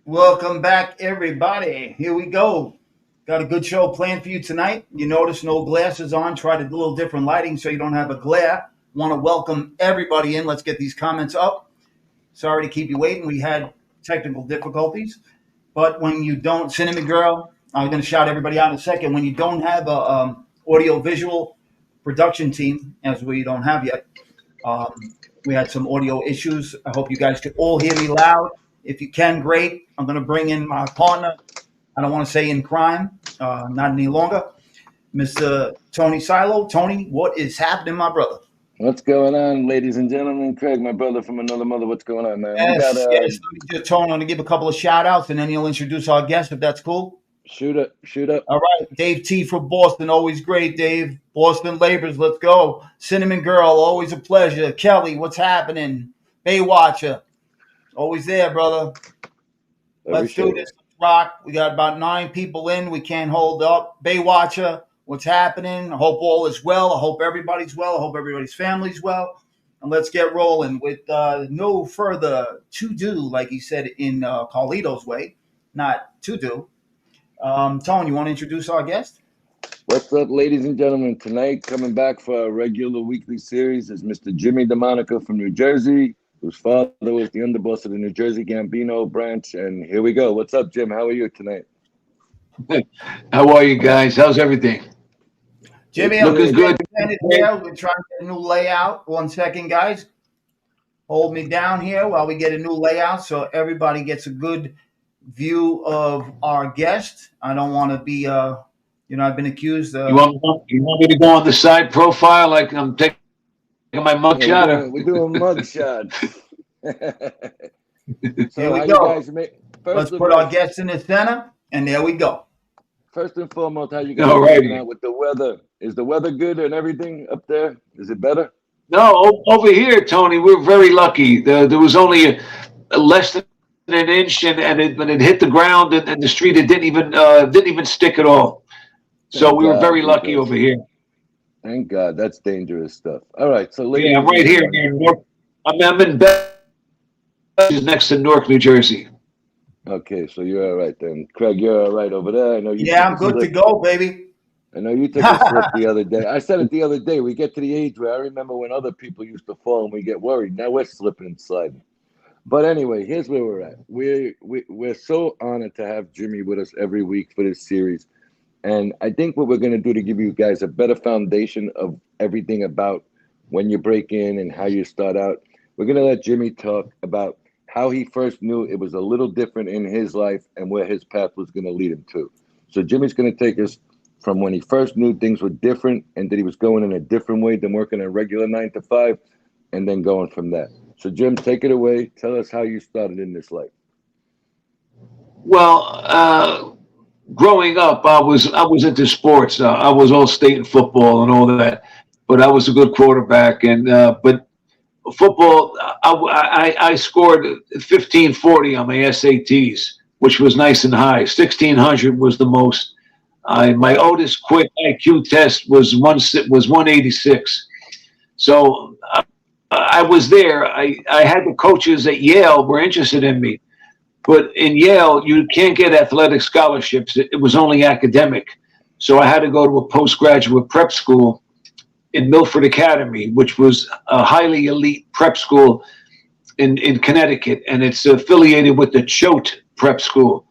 Welcome back, everybody. Here we go. Got a good show planned for you tonight. You notice no glasses on. Tried a little different lighting so you don't have a glare. Want to welcome everybody in. Let's get these comments up. Sorry to keep you waiting. We had technical difficulties. But when you don't, Cinnamon Girl, I'm going to shout everybody out in a second. When you don't have a audio-visual production team, as we don't have yet, we had some audio issues. I hope you guys could all hear me loud. If you can, great. I'm going to bring in my partner. I don't want to say in crime, not any longer. Mr. Tony Silo. Tony, what is happening, my brother? What's going on, ladies and gentlemen? Craig, my brother from another mother. What's going on, man? Yes. Let me just, Tony, I'm going to give a couple of shout-outs, and then he'll introduce our guest, if that's cool. Shoot up. All right. Dave T. from Boston. Always great, Dave. Boston Labors, let's go. Cinnamon Girl, always a pleasure. Kelly, what's happening? Baywatcher. Always there, brother. Let's do this. Rock. We got about 9 people in. We can't hold up. Baywatcher, what's happening? I hope all is well. I hope everybody's well. I hope everybody's family's well. And let's get rolling with no further to-do, like he said in Carlito's way, not to-do. Tone, you want to introduce our guest? What's up, ladies and gentlemen? Tonight, coming back for our regular weekly series is Mr. Jimmy DeMonica from New Jersey, whose father was the underboss of the New Jersey Gambino branch. And here we go. What's up, Jim? How are you tonight? How are you guys? How's everything? Jimmy, looking good. We're trying to get a new layout. 1 second, guys. Hold me down here while we get a new layout so everybody gets a good view of our guest. I don't want to be, I've been accused of. You want me to go on the side profile like I'm taking my mug shot? We're doing mug shots. Here we go. Let's put our guests in the center, and there we go. First and foremost, how you guys doing out with the weather? Is the weather good and everything up there? Is it better? No, over here, Tony, we're very lucky. There was only less than an inch, and when it hit the ground and the street, it didn't even stick at all. So we were very lucky over here. Thank God. That's dangerous stuff. All right. So, yeah, I'm right here in Newark. I'm in Bethesda, next to Newark, New Jersey. Okay, so you're all right then. Craig, you're all right over there. I know you. Yeah, I'm good to go, baby. I know you took a slip the other day. I said it the other day. We get to the age where I remember when other people used to fall and we get worried. Now we're slipping and sliding. But anyway, here's where we're at. We're so honored to have Jimmy with us every week for this series. And I think what we're going to do to give you guys a better foundation of everything about when you break in and how you start out, we're going to let Jimmy talk about how he first knew it was a little different in his life and where his path was going to lead him to. So Jimmy's going to take us from when he first knew things were different and that he was going in a different way than working a regular 9 to 5 and then going from that. So Jim, take it away. Tell us how you started in this life. Well, growing up, I was into sports. I was all state in football and all that, but I was a good quarterback. And but football, I scored 1540 on my SATs, which was nice and high. 1600 was the most. My oldest quick IQ test was 186. So I was there. I had the coaches at Yale were interested in me. But in Yale, you can't get athletic scholarships. It was only academic. So I had to go to a postgraduate prep school in Milford Academy, which was a highly elite prep school in Connecticut. And it's affiliated with the Choate Prep School.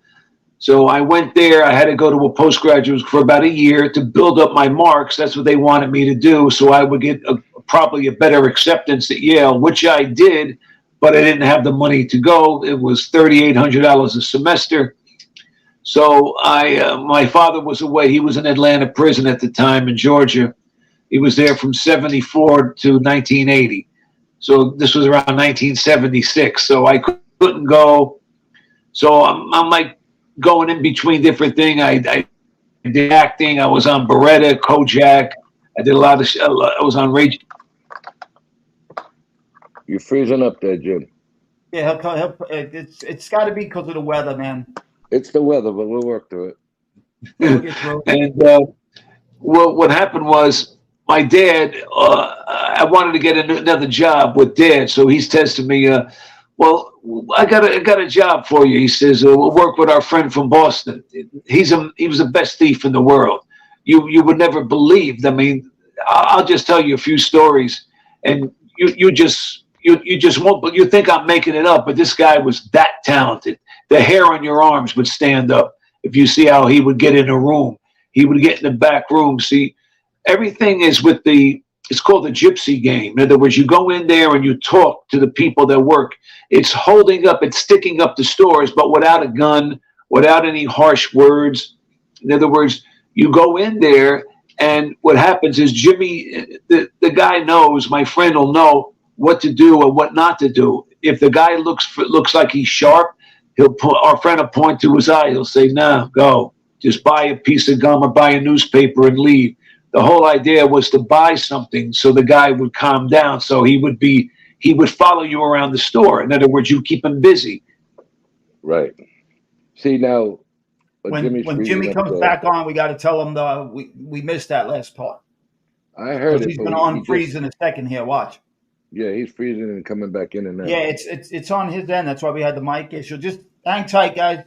So I went there. I had to go to a postgraduate for about a year to build up my marks. That's what they wanted me to do. So I would get probably a better acceptance at Yale, which I did. But I didn't have the money to go. It was $3,800 a semester. So my father was away. He was in Atlanta prison at the time in Georgia. He was there from 74 to 1980. So this was around 1976. So I couldn't go. So I'm like going in between different things. I did acting. I was on Beretta, Kojak. I did a lot of. I was on Rage. You're freezing up there, Jim. Yeah, it's got to be because of the weather, man. It's the weather, but we'll work through it. We'll get through it. And what happened was my dad. I wanted to get another job with Dad, so he's testing me. Well, I got a job for you. He says we'll work with our friend from Boston. He was the best thief in the world. You would never believe. I mean, I'll just tell you a few stories, and you just won't. But you think I'm making it up, but this guy was that talented. The hair on your arms would stand up if you see how he would get in a room. He would get in the back room. See, everything is with it's called the Gypsy Game. In other words, you go in there and you talk to the people that work. It's holding up, it's sticking up the stores, but without a gun, without any harsh words. In other words, you go in there, and what happens is Jimmy, the guy knows, my friend will know what to do and what not to do. If the guy looks like he's sharp, our friend will point to his eye. He'll say, "No, go. Just buy a piece of gum or buy a newspaper and leave." The whole idea was to buy something so the guy would calm down. So he would follow you around the store. In other words, you keep him busy. Right. See, now When Jimmy comes back on, we got to tell him we missed that last part. I heard it. He's going to unfreeze in a second here. Watch. Yeah, he's freezing and coming back in and out. Yeah, it's on his end. That's why we had the mic issue. Just hang tight, guys.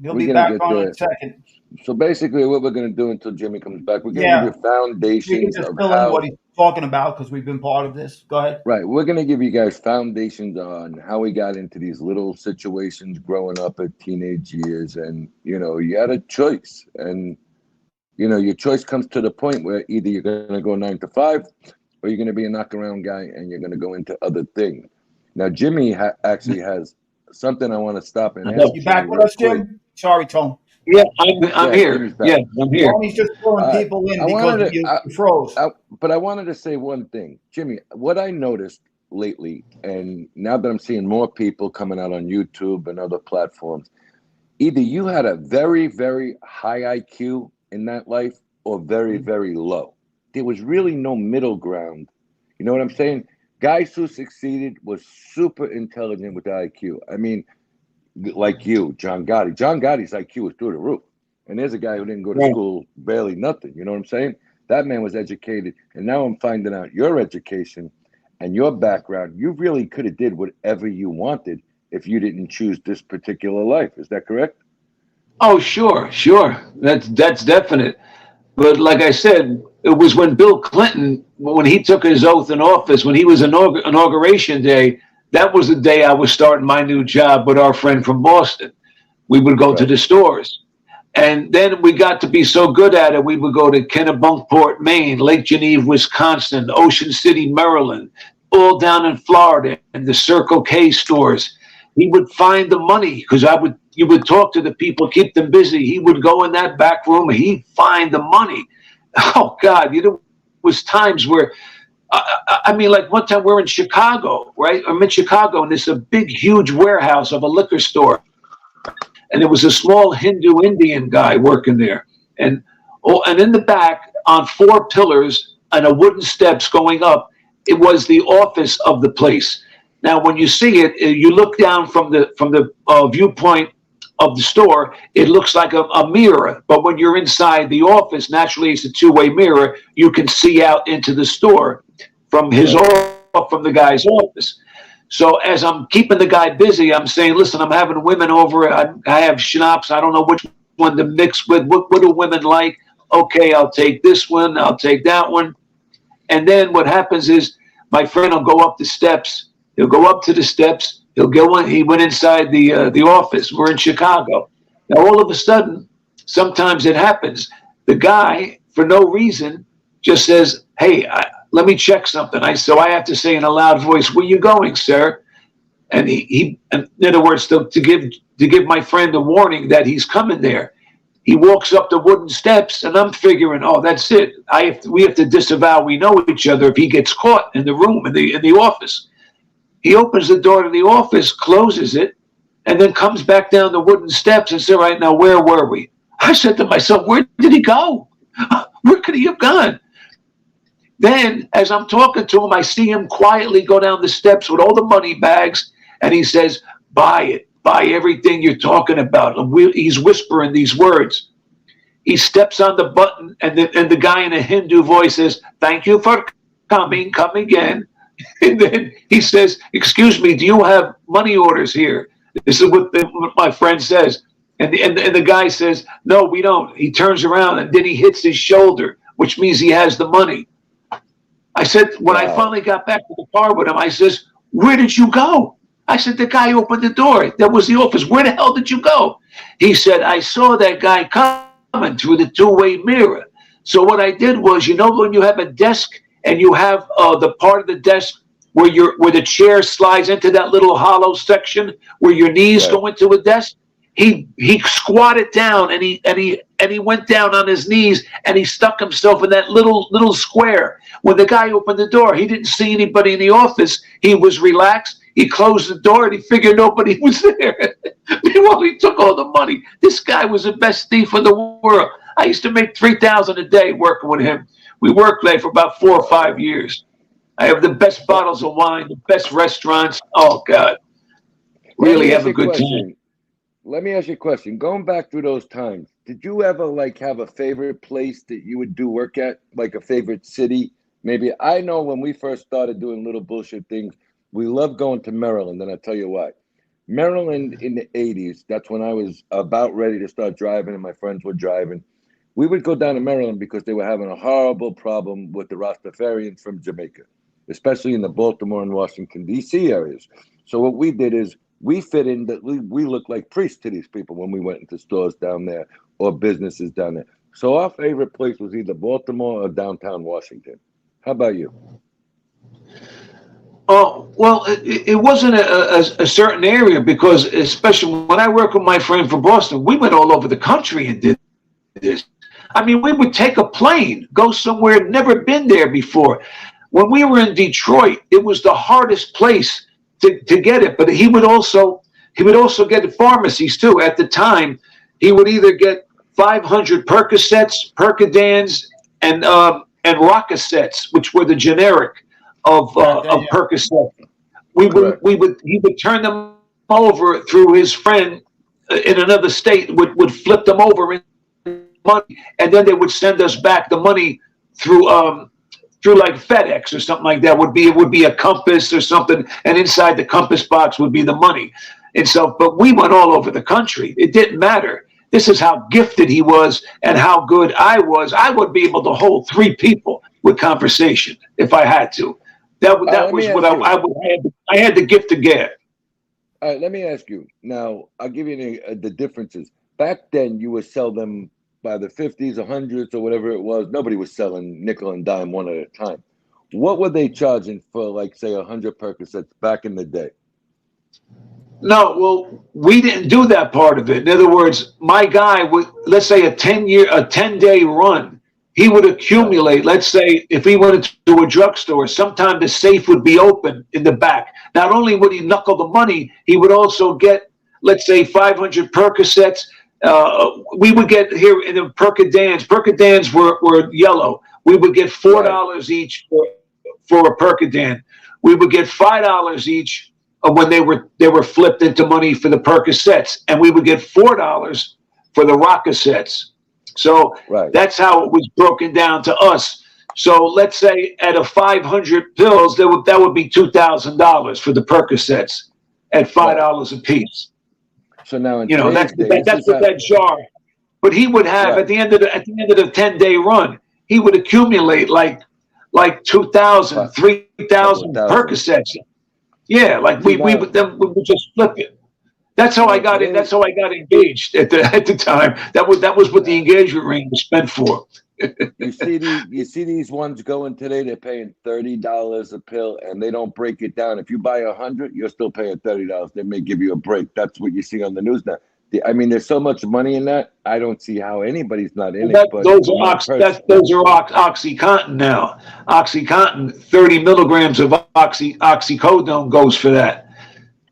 He'll be back on in a second. So basically, what we're going to do until Jimmy comes back, we're going to give you foundations. You can just fill in what he's talking about because we've been part of this. Go ahead. Right. We're going to give you guys foundations on how we got into these little situations growing up at teenage years. And, you had a choice. And, your choice comes to the point where either you're going to go 9 to 5 or you're going to be a knockaround guy and you're going to go into other things. Now, Jimmy actually has something I want to stop and ask. You back with us, Jim? Sorry, Tom. Yeah, I'm here. Yeah, I'm here. He's just throwing people in because you froze. But I wanted to say one thing. Jimmy, what I noticed lately, and now that I'm seeing more people coming out on YouTube and other platforms, either you had a very, very high IQ in that life or very, very low. There was really no middle ground. You know what I'm saying? Guys who succeeded was super intelligent with IQ. I mean, like you, John Gotti. John Gotti's IQ was through the roof. And there's a guy who didn't go to school, barely nothing. You know what I'm saying? That man was educated. And now I'm finding out your education and your background. You really could have did whatever you wanted if you didn't choose this particular life. Is that correct? Oh, sure. That's definite. But like I said, it was when Bill Clinton, when he took his oath in office, when he was inauguration day, that was the day I was starting my new job with our friend from Boston. We would go to the stores. And then we got to be so good at it, we would go to Kennebunkport, Maine, Lake Geneva, Wisconsin, Ocean City, Maryland, all down in Florida, and the Circle K stores. He would find the money because you would talk to the people, keep them busy. He would go in that back room and he'd find the money. Oh, God, there was times where, I mean, like one time we're in Chicago, right? I'm in Chicago, and there's a big, huge warehouse of a liquor store. And there was a small Hindu Indian guy working there. And in the back, on 4 pillars and a wooden steps going up, it was the office of the place. Now, when you see it, you look down from the viewpoint of the store, it looks like a mirror. But when you're inside the office, naturally it's a two-way mirror. You can see out into the store from the guy's office. So as I'm keeping the guy busy, I'm saying, listen, I'm having women over. I have schnapps. I don't know which one to mix with. What do women like? Okay, I'll take this one. I'll take that one. And then what happens is my friend will go up the steps. He'll go up to the steps. He went inside the office. We're in Chicago. Now, all of a sudden, sometimes it happens. The guy, for no reason, just says, hey, let me check something. So I have to say in a loud voice, where you going, sir? And he in other words, to give my friend a warning that he's coming there. He walks up the wooden steps, and I'm figuring, oh, that's it. We have to disavow we know each other if he gets caught in the room, in the office. He opens the door to the office, closes it, and then comes back down the wooden steps and said, right now, where were we? I said to myself, where did he go? Where could he have gone? Then, as I'm talking to him, I see him quietly go down the steps with all the money bags, and he says, buy it. Buy everything you're talking about. He's whispering these words. He steps on the button, and the guy in a Hindu voice says, thank you for coming, come again. And then he says, excuse me, do you have money orders here? This is what my friend says. And the guy says, no, we don't. He turns around, and then he hits his shoulder, which means he has the money. I said, when I finally got back to the car with him, I says, where did you go? I said, the guy opened the door. That was the office. Where the hell did you go? He said, I saw that guy coming through the two-way mirror. So what I did was, you know, when you have a desk and you have the part of the desk where the chair slides into that little hollow section where your knees go into a desk, he squatted down and he went down on his knees and he stuck himself in that little square. When the guy opened the door, he didn't see anybody in the office. He was relaxed. He closed the door and he figured nobody was there. Meanwhile, he took all the money. This guy was the best thief in the world. I used to make $3,000 a day working with him. We worked there for about 4 or 5 years. I have the best bottles of wine, the best restaurants. Oh, God. Really have a good time. Let me ask you a question. Going back through those times, did you ever have a favorite place that you would do work at, like a favorite city? Maybe I know when we first started doing little bullshit things, we loved going to Maryland, and I'll tell you why. Maryland in the 80s, that's when I was about ready to start driving and my friends were driving. We would go down to Maryland because they were having a horrible problem with the Rastafarians from Jamaica, especially in the Baltimore and Washington, D.C. areas. So what we did is we fit in that we looked like priests to these people when we went into stores down there or businesses down there. So our favorite place was either Baltimore or downtown Washington. How about you? Oh, well, it wasn't a certain area because, especially when I worked with my friend from Boston, we went all over the country and did this. I mean, we would take a plane, go somewhere, never been there before. When we were in Detroit, it was the hardest place to get it. But he would also get at pharmacies too. At the time, he would either get 500 Percocets, Percodans, and Rocosets, which were the generic of Percocet. He would turn them over through his friend in another state, would flip them over in money, and then they would send us back the money through like FedEx or something like that. It would be a compass or something, and inside the compass box would be the money. And so, but we went all over the country. It didn't matter. This is how gifted he was and how good I was. I would be able to hold 3 people with conversation if I had to. That was what I had the gift to get. All right, let me ask you. Now, I'll give you the differences. Back then, you would sell them by the 50s or 100s or whatever it was. Nobody was selling nickel and dime one at a time. What were they charging for, like, say, 100 Percocets back in the day? No, well, we didn't do that part of it. In other words, my guy would, let's say a 10-day run, he would accumulate, let's say if he went to a drugstore, sometime the safe would be open in the back. Not only would he knuckle the money, he would also get, let's say 500 Percocets. We would get here in the Percodans. Percodans were yellow. We would get $4 each for a Percodan. We would get $5 each when they were flipped into money for the Percocets, and we would get $4 for the Rocosets. So that's how it was broken down to us. So let's say at a 500 pills, that would be $2,000 for the Percocets at $5 a piece. So now, that's with that jar. But he would have at the end of the 10-day run, he would accumulate like 2,000, 3,000 Percocets. Yeah, like we would just flip it. That's how I got in. That's how I got engaged at the time. That was what the engagement ring was spent for. You see these ones going today. They're paying $30 a pill, and they don't break it down. If you buy 100, you're still paying $30. They may give you a break. That's what you see on the news now. I mean, there's so much money in that. I don't see how anybody's not in That, it. But those are OxyContin now. OxyContin, 30 milligrams of oxycodone goes for that.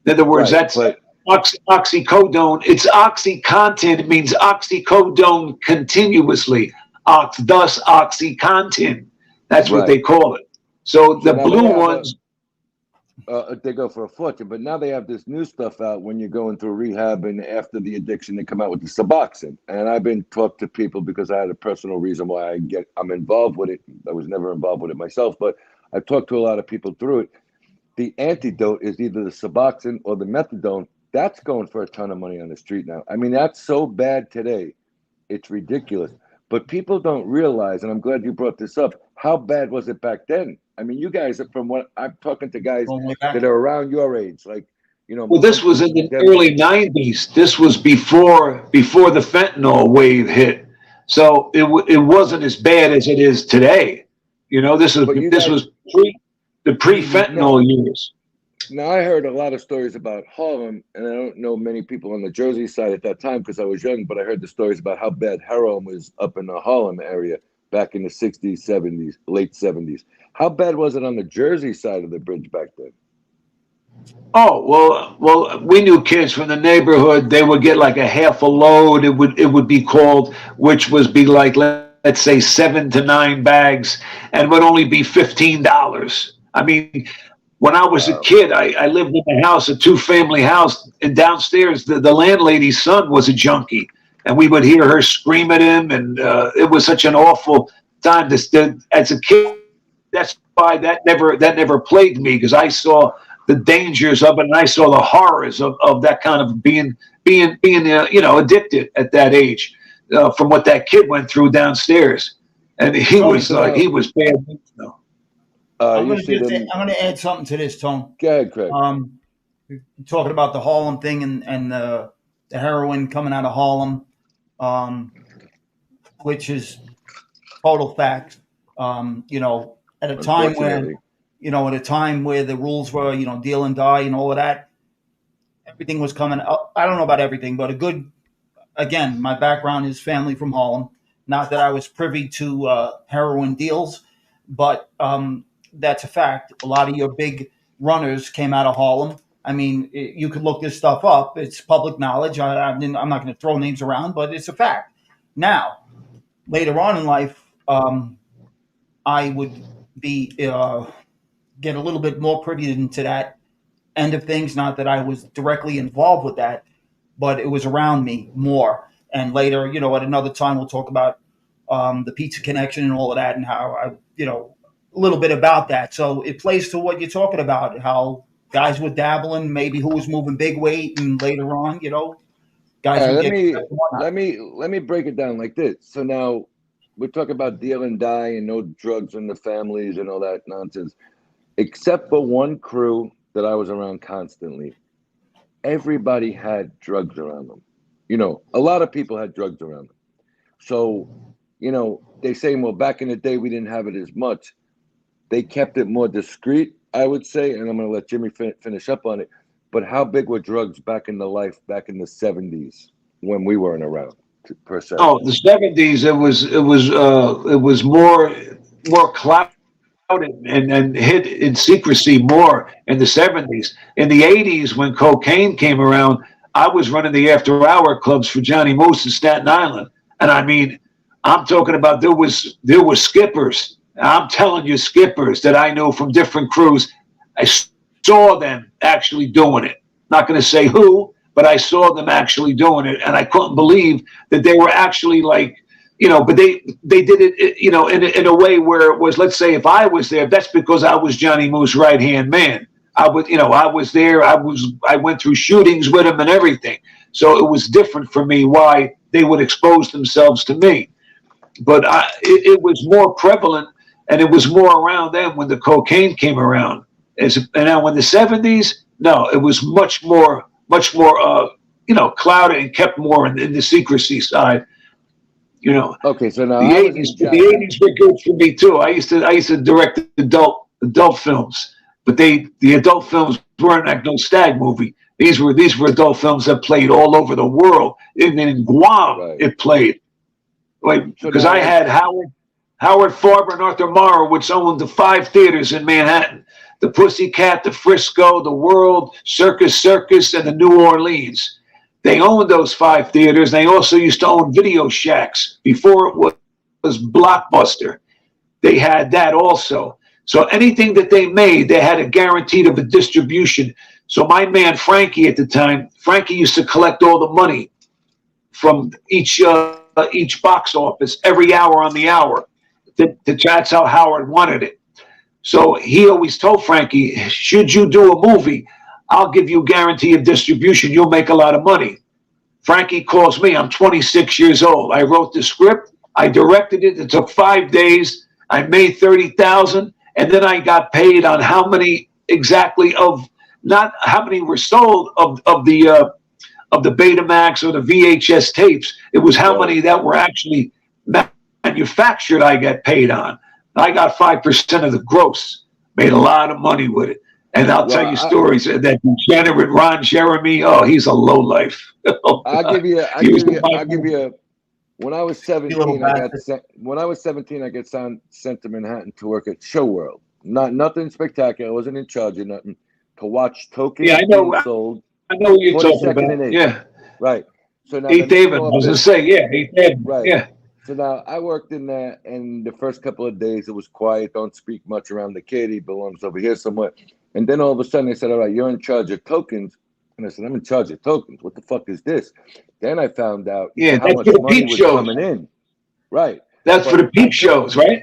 In other words, Right, that's oxycodone. It's OxyContin. It means oxycodone continuously. Thus OxyContin. That's what they call it. So the blue ones. They go for a fortune, but now they have this new stuff out when you're going through rehab and after the addiction, they come out with the Suboxone. And I've been talked to people because I had a personal reason why I'm involved with it. I was never involved with it myself, but I've talked to a lot of people through it. The antidote is either the Suboxone or the methadone. That's going for a ton of money on the street now. I mean, that's so bad today. It's ridiculous. But people don't realize, and I'm glad you brought this up, how bad was it back then? I mean, you guys are from what I'm talking to guys that are around your age, like, you know. Well, this was in the early 90s. This was before the fentanyl wave hit. So it wasn't as bad as it is today. You know, this was pre-fentanyl years. Now, I heard a lot of stories about Harlem, and I don't know many people on the Jersey side at that time because I was young, but I heard the stories about how bad heroin was up in the Harlem area back in the 60s, 70s, late 70s. How bad was it on the Jersey side of the bridge back then? Oh, well, we knew kids from the neighborhood. They would get like a half a load. It would be called, which would be like, let's say 7 to 9 bags, and would only be $15. I mean, when I was a kid, I lived in a house, a 2-family house, and downstairs the landlady's son was a junkie, and we would hear her scream at him, and it was such an awful time. As a kid, that's why that never plagued me, because I saw the dangers of it, and I saw the horrors of that kind of being addicted at that age, from what that kid went through downstairs, and he was bad. You know. I'm going to add something to this, Tone. Go ahead, Craig. Talking about the Harlem thing and the heroin coming out of Harlem, which is total fact. At a time where the rules were, deal and die and all of that, everything was coming up. I don't know about everything, but again, my background is family from Harlem. Not that I was privy to heroin deals, but that's a fact. A lot of your big runners came out of Harlem. I mean, you could look this stuff up. It's public knowledge. I'm not going to throw names around, but it's a fact. Now, later on in life, I would get a little bit more privy into that end of things. Not that I was directly involved with that, but it was around me more. And later, at another time, we'll talk about the pizza connection and all of that, and how a little bit about that. So it plays to what you're talking about, how guys were dabbling, maybe who was moving big weight, and later on, guys. Let me break it down like this. So now we're talking about deal and die and no drugs in the families and all that nonsense. Except for one crew that I was around constantly, everybody had drugs around them. A lot of people had drugs around them. So, they say, well, back in the day, we didn't have it as much. They kept it more discreet, I would say, and I'm going to let Jimmy finish up on it. But how big were drugs back in the 70s when we weren't around, per se? Oh, the 70s, it was more clouded and hid in secrecy more in the 70s. In the 80s, when cocaine came around, I was running the after-hour clubs for Johnny Moose in Staten Island, and I mean, I'm talking about there were skippers. I'm telling you, skippers that I knew from different crews. I saw them actually doing it. Not going to say who, but I saw them actually doing it, and I couldn't believe that they were actually like, but they did it, in a way where it was, let's say, if I was there, that's because I was Johnny Moose's right-hand man. I was there. I went through shootings with him and everything. So it was different for me why they would expose themselves to me. But it was more prevalent, and it was more around them when the cocaine came around. And now in the 70s, no, it was much more, clouded and kept more in the secrecy side. Okay, so now the 80s were good for me too. I used to direct adult films, but the adult films weren't like no stag movie. These were adult films that played all over the world. Even in Guam, it played. Like, because I had Howard Farber and Arthur Morrow, which owned the 5 theaters in Manhattan: the Pussycat, the Frisco, the World, Circus, and the New Orleans. They owned those 5 theaters. They also used to own Video Shacks before it was Blockbuster. They had that also. So anything that they made, they had a guaranteed of a distribution. So my man Frankie at the time, Frankie used to collect all the money from each box office every hour on the hour. That's how Howard wanted it. So he always told Frankie, should you do a movie, I'll give you a guarantee of distribution. You'll make a lot of money. Frankie calls me. I'm 26 years old. I wrote the script. I directed it. It took 5 days. I made $30,000, and then I got paid on how many exactly of, not how many were sold of the Betamax or the VHS tapes. It was how many that were actually manufactured I got paid on. I got 5% of the gross. Made a lot of money with it. And I'll tell you stories. That degenerate Ron Jeremy, oh, he's a lowlife. I'll give you. When I was 17, I got sent to Manhattan to work at Show World. Nothing spectacular. I wasn't in charge of nothing. To watch tokens being sold. I know what you're talking about. Yeah. Right. So now 8th Avenue. I was going to say, 8th Avenue. Right. Yeah. So now I worked in there, and the first couple of days it was quiet. Don't speak much around the kid. He belongs over here somewhere. And then all of a sudden they said, all right, you're in charge of tokens. And I said, I'm in charge of tokens. What the fuck is this? Then I found out how much money was coming in. Right. That's for the peep shows, right?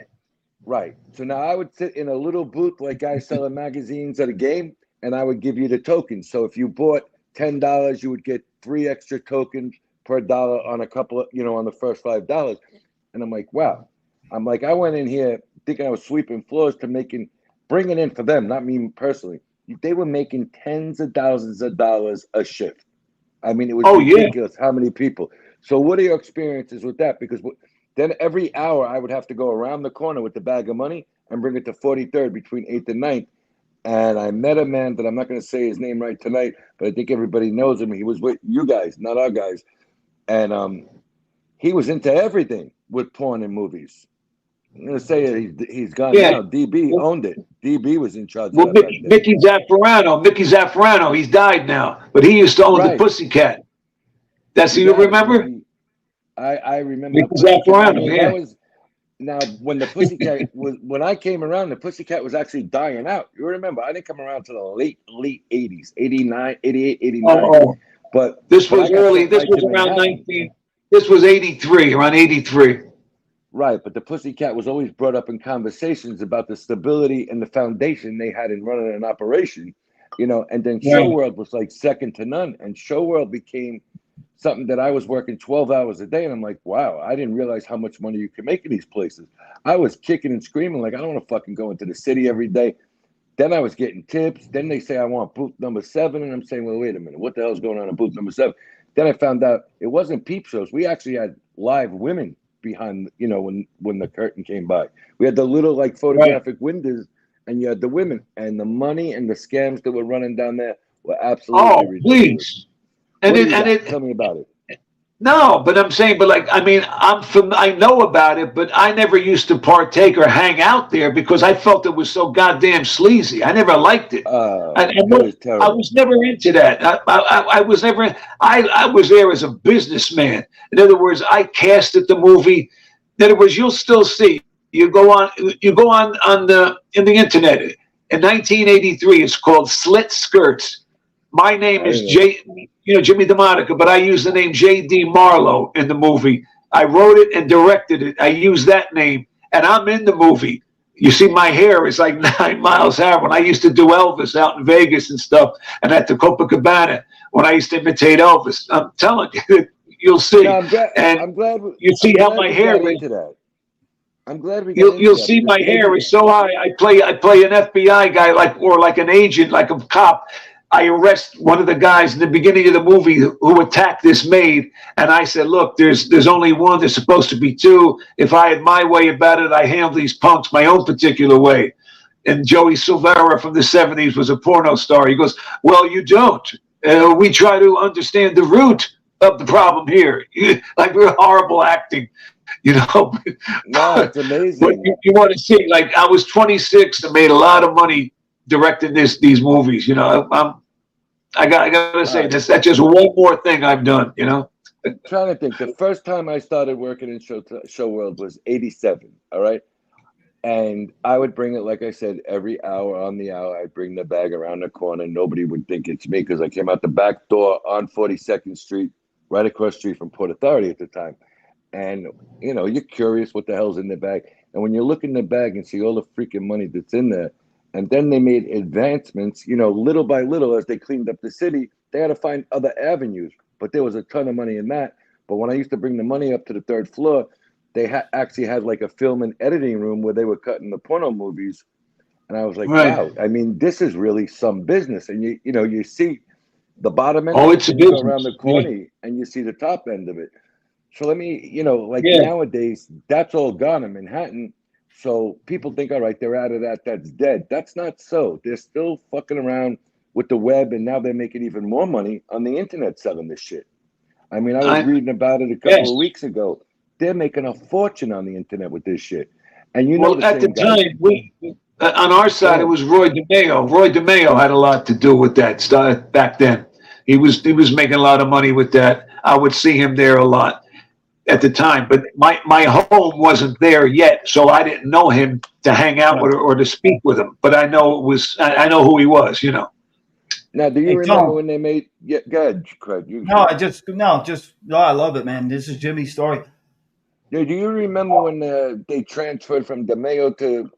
Right. So now I would sit in a little booth like guys selling magazines at a game, and I would give you the tokens. So if you bought $10, you would get 3 extra tokens per dollar on a couple of, on the first $5. And I'm like, wow. I'm like, I went in here thinking I was sweeping floors to bringing in for them, not me personally. They were making tens of thousands of dollars a shift. I mean, it was ridiculous how many people. So what are your experiences with that? Because then every hour I would have to go around the corner with the bag of money and bring it to 43rd between 8th and 9th. And I met a man that I'm not going to say his name right tonight, but I think everybody knows him. He was with you guys, not our guys. And he was into everything with porn and movies. I'm going to say he's gone now. DB owned it. DB was in charge of that. Mickey Zaffarano, he's died now, but he used to own the Pussycat. That's who you remember? I remember. Mickey Zaffarano, Now, when the Pussycat when I came around, the Pussycat was actually dying out. You remember, I didn't come around to the late 80s, 89, 88, 89. But this was early. This was around 19. This was 83, around 83. Right, but the Pussycat was always brought up in conversations about the stability and the foundation they had in running an operation, and then Show World was like second to none. And Show World became something that I was working 12 hours a day. And I'm like, wow, I didn't realize how much money you can make in these places. I was kicking and screaming like, I don't want to fucking go into the city every day. Then I was getting tips. Then they say I want booth number 7. And I'm saying, well, wait a minute, what the hell's going on in booth number 7? Then I found out it wasn't peep shows. We actually had live women behind, when the curtain came by. We had the little like photographic windows, and you had the women, and the money and the scams that were running down there were absolutely ridiculous. Please. Tell me about it. No, but I'm saying, I know about it, but I never used to partake or hang out there because I felt it was so goddamn sleazy. I never liked it. I was never into that. I was never. I was there as a businessman. In other words, I casted the movie. In other words, you'll still see. You go on in the internet. In 1983, it's called Slit Skirts. My name is Jimmy DeMonica, but I use the name J.D. Marlowe in the movie. I wrote it and directed it. I use that name, and I'm in the movie. You see, my hair is like 9 miles high. When I used to do Elvis out in Vegas and stuff, and at the Copacabana, when I used to imitate Elvis, I'm telling you, you'll see. No, I'm glad you see how my hair is. I'm glad we. You'll see my hair is so high. I play an FBI guy, like an agent, like a cop. I arrest one of the guys in the beginning of the movie who attacked this maid, and I said, look, there's only one, there's supposed to be 2. If I had my way about it, I handle these punks my own particular way. And Joey Silvera from the 70s was a porno star. He goes, well, you don't. We try to understand the root of the problem here. Like we're horrible acting, you know. No, it's But amazing. you want to see, like I was 26 and made a lot of money directing these movies. You know, I got to say this. That's just one more thing I've done. You know. I'm trying to think. The first time I started working in show world was '87. All right, and I would bring it, like I said, every hour on the hour. I'd bring the bag around the corner. Nobody would think it's me because I came out the back door on 42nd Street, right across the street from Port Authority at the time. And you know, you're curious what the hell's in the bag. And when you look in the bag and see all the freaking money that's in there, and then they made advancements, you know, little by little as they cleaned up the city, they had to find other avenues. But there was a ton of money in that. But when I used to bring the money up to the third floor, they actually had like a film and editing room where they were cutting the porno movies. And I was like, wow, I mean, this is really some business. And you know, you see the bottom end Oh, it's a and you go business. around the corner and you see the top end of it. So let me, you know, like nowadays, that's all gone in Manhattan. So people think, all right, they're out of that. That's dead. That's not so. They're still fucking around with the web, and now they're making even more money on the internet selling this shit. I mean, I was reading about it a couple of weeks ago. They're making a fortune on the internet with this shit. And you know, at the time, we on our side, it was Roy DeMeo. Roy DeMeo had a lot to do with that back then. He was making a lot of money with that. I would see him there a lot at the time, but my home wasn't there yet, so I didn't know him to hang out with or to speak with him. But I know I know who he was, you know. Now, do you remember when they made? Yeah, go ahead, Craig. I love it, man. This is Jimmy's story. Yeah, do you remember when they transferred from DeMeo to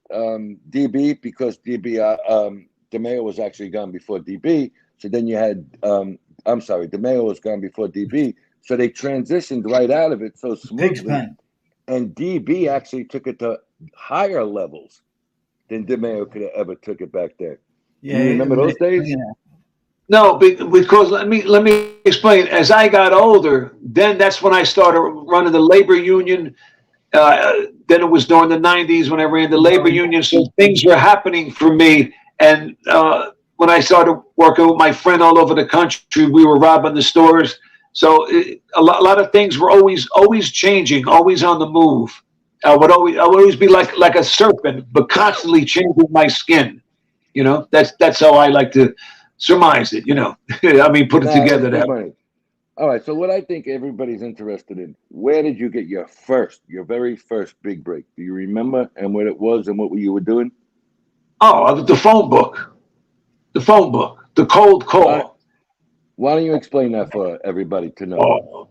DB because DeMeo was actually gone before DB? So then you had, DeMeo was gone before DB. So they transitioned right out of it so smoothly. And DB actually took it to higher levels than DeMeo could have ever took it back there. Yeah, do you remember those days? Yeah. No, because let me explain. As I got older, then that's when I started running the labor union. Then it was during the 90s when I ran the labor union. So things were happening for me. And when I started working with my friend all over the country, we were robbing the stores. So a lot of things were always changing, always on the move. I would always be like a serpent, but constantly changing my skin. You know, that's how I like to surmise it, you know. I mean, put it together that way. All right, so what I think everybody's interested in, where did you get your very first big break? Do you remember and what it was and what you were doing? Oh, the phone book, the cold call. Why don't you explain that for everybody to know? Oh.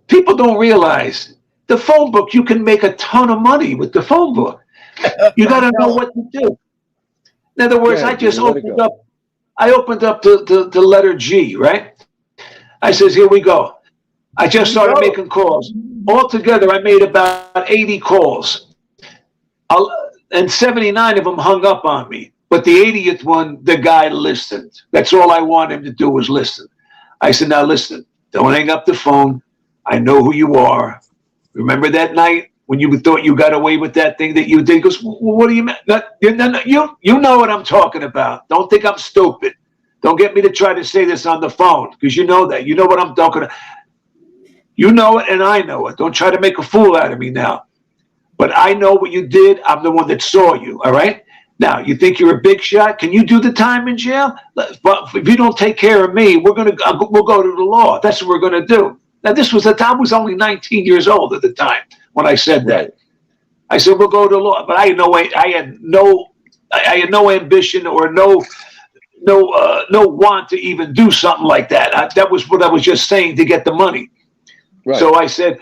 People don't realize the phone book, you can make a ton of money with the phone book. You got to know what to do. In other words, I just opened up. I opened up the letter G, right? I says, here we go. I just started making calls. Altogether, I made about 80 calls. And 79 of them hung up on me. But the 80th one, the guy listened. That's all I want him to do was listen. I said, now listen, don't hang up the phone. I know who you are. Remember that night when you thought you got away with that thing that you did? He goes, well, what do you mean? No, you know what I'm talking about. Don't think I'm stupid. Don't get me to try to say this on the phone because you know that. You know what I'm talking about. You know it and I know it. Don't try to make a fool out of me now. But I know what you did. I'm the one that saw you, all right? Now, you think you're a big shot? Can you do the time in jail? But if you don't take care of me, we'll go to the law. That's what we're going to do. Now, I was only 19 years old at the time when I said that. I said, we'll go to law. But I had no ambition or no want to even do something like that. That was what I was just saying to get the money. Right. So I said,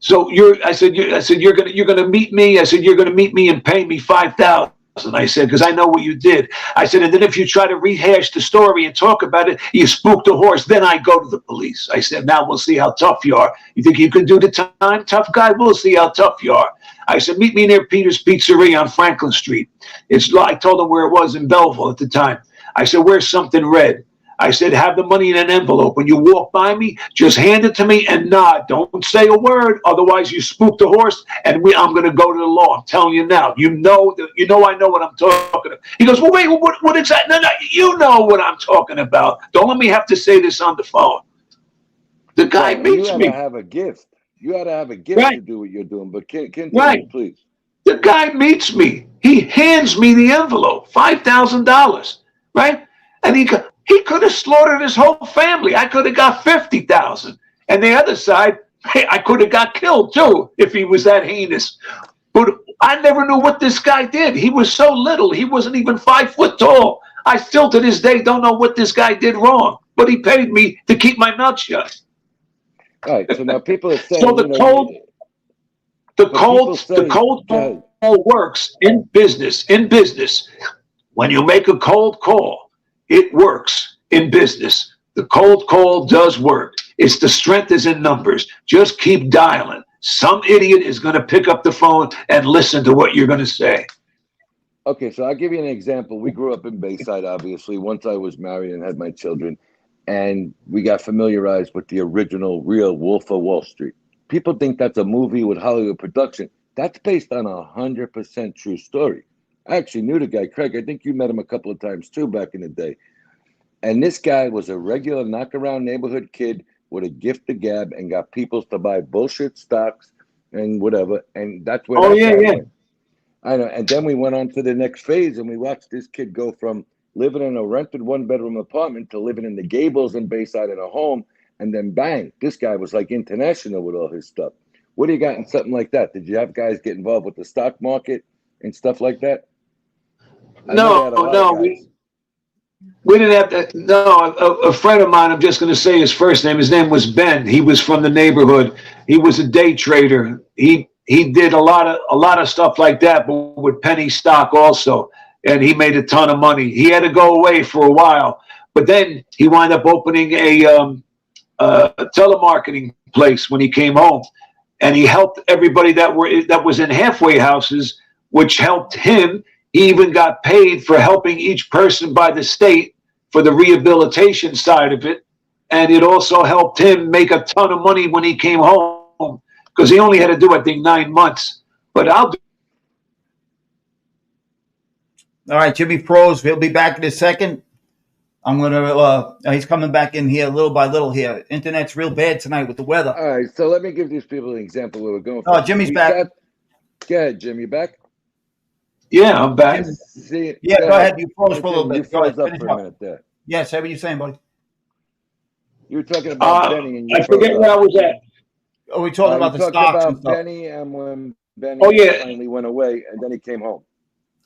you're gonna meet me. I said, you're gonna meet me and pay me $5,000. I said, because I know what you did. I said, and then if you try to rehash the story and talk about it, you spook the horse, then I go to the police. I said, now we'll see how tough you are. You think you can do the time, tough guy? We'll see how tough you are. I said, meet me near Peter's Pizzeria on Franklin Street. I told him where it was in Belleville at the time. I said, where's something red? I said, have the money in an envelope. When you walk by me, just hand it to me and nod. Don't say a word, otherwise you spook the horse, and I'm going to go to the law. I'm telling you now. I know what I'm talking about. He goes, well, wait, what is that? No, you know what I'm talking about. Don't let me have to say this on the phone. The guy meets me. You ought to have a gift. You ought to have a gift to do what you're doing. But continue, please. The guy meets me. He hands me the envelope, $5,000, right? And he could have slaughtered his whole family. I could have got 50,000. And the other side, I could have got killed too if he was that heinous. But I never knew what this guy did. He was so little. He wasn't even 5 foot tall. I still to this day don't know what this guy did wrong. But he paid me to keep my mouth shut. All right. So now people are saying. So the cold call works in business. In business, when you make a cold call, it works in business. The cold call does work. It's the strength is in numbers. Just keep dialing. Some idiot is going to pick up the phone and listen to what you're going to say. Okay, so I'll give you an example. We grew up in Bayside, obviously. Once I was married and had my children, and we got familiarized with the original real Wolf of Wall Street. People think that's a movie with Hollywood production. That's based on 100% true story. I actually knew the guy, Craig. I think you met him a couple of times too back in the day. And this guy was a regular knock-around neighborhood kid with a gift to gab and got people to buy bullshit stocks and whatever. And that's where went. I know. And then we went on to the next phase and we watched this kid go from living in a rented one-bedroom apartment to living in the Gables in Bayside in a home. And then bang, this guy was like international with all his stuff. What do you got in something like that? Did you have guys get involved with the stock market and stuff like that? No, we didn't have to. No, a friend of mine, I'm just going to say his first name. His name was Ben. He was from the neighborhood. He was a day trader. He did a lot of stuff like that, but with penny stock also. And he made a ton of money. He had to go away for a while, but then he wound up opening a telemarketing place when he came home, and he helped everybody that was in halfway houses, which helped him. He even got paid for helping each person by the state for the rehabilitation side of it, and it also helped him make a ton of money when he came home because he only had to do, I think, 9 months. But I'll do. All right, Jimmy Pros, he'll be back in a second. I'm gonna. He's coming back in here little by little. Here, internet's real bad tonight with the weather. All right, so let me give these people an example where we're going. Oh, Jimmy's back. Go ahead, Jim. You back? Yeah, I'm back. Go ahead. You froze for a little bit. You froze up for a minute there. Yeah, say what you're saying, buddy. You were talking about Benny, and you I forget where I was at. Oh, we talking about the stocks about and stuff. Benny, and when Benny finally went away, and then he came home.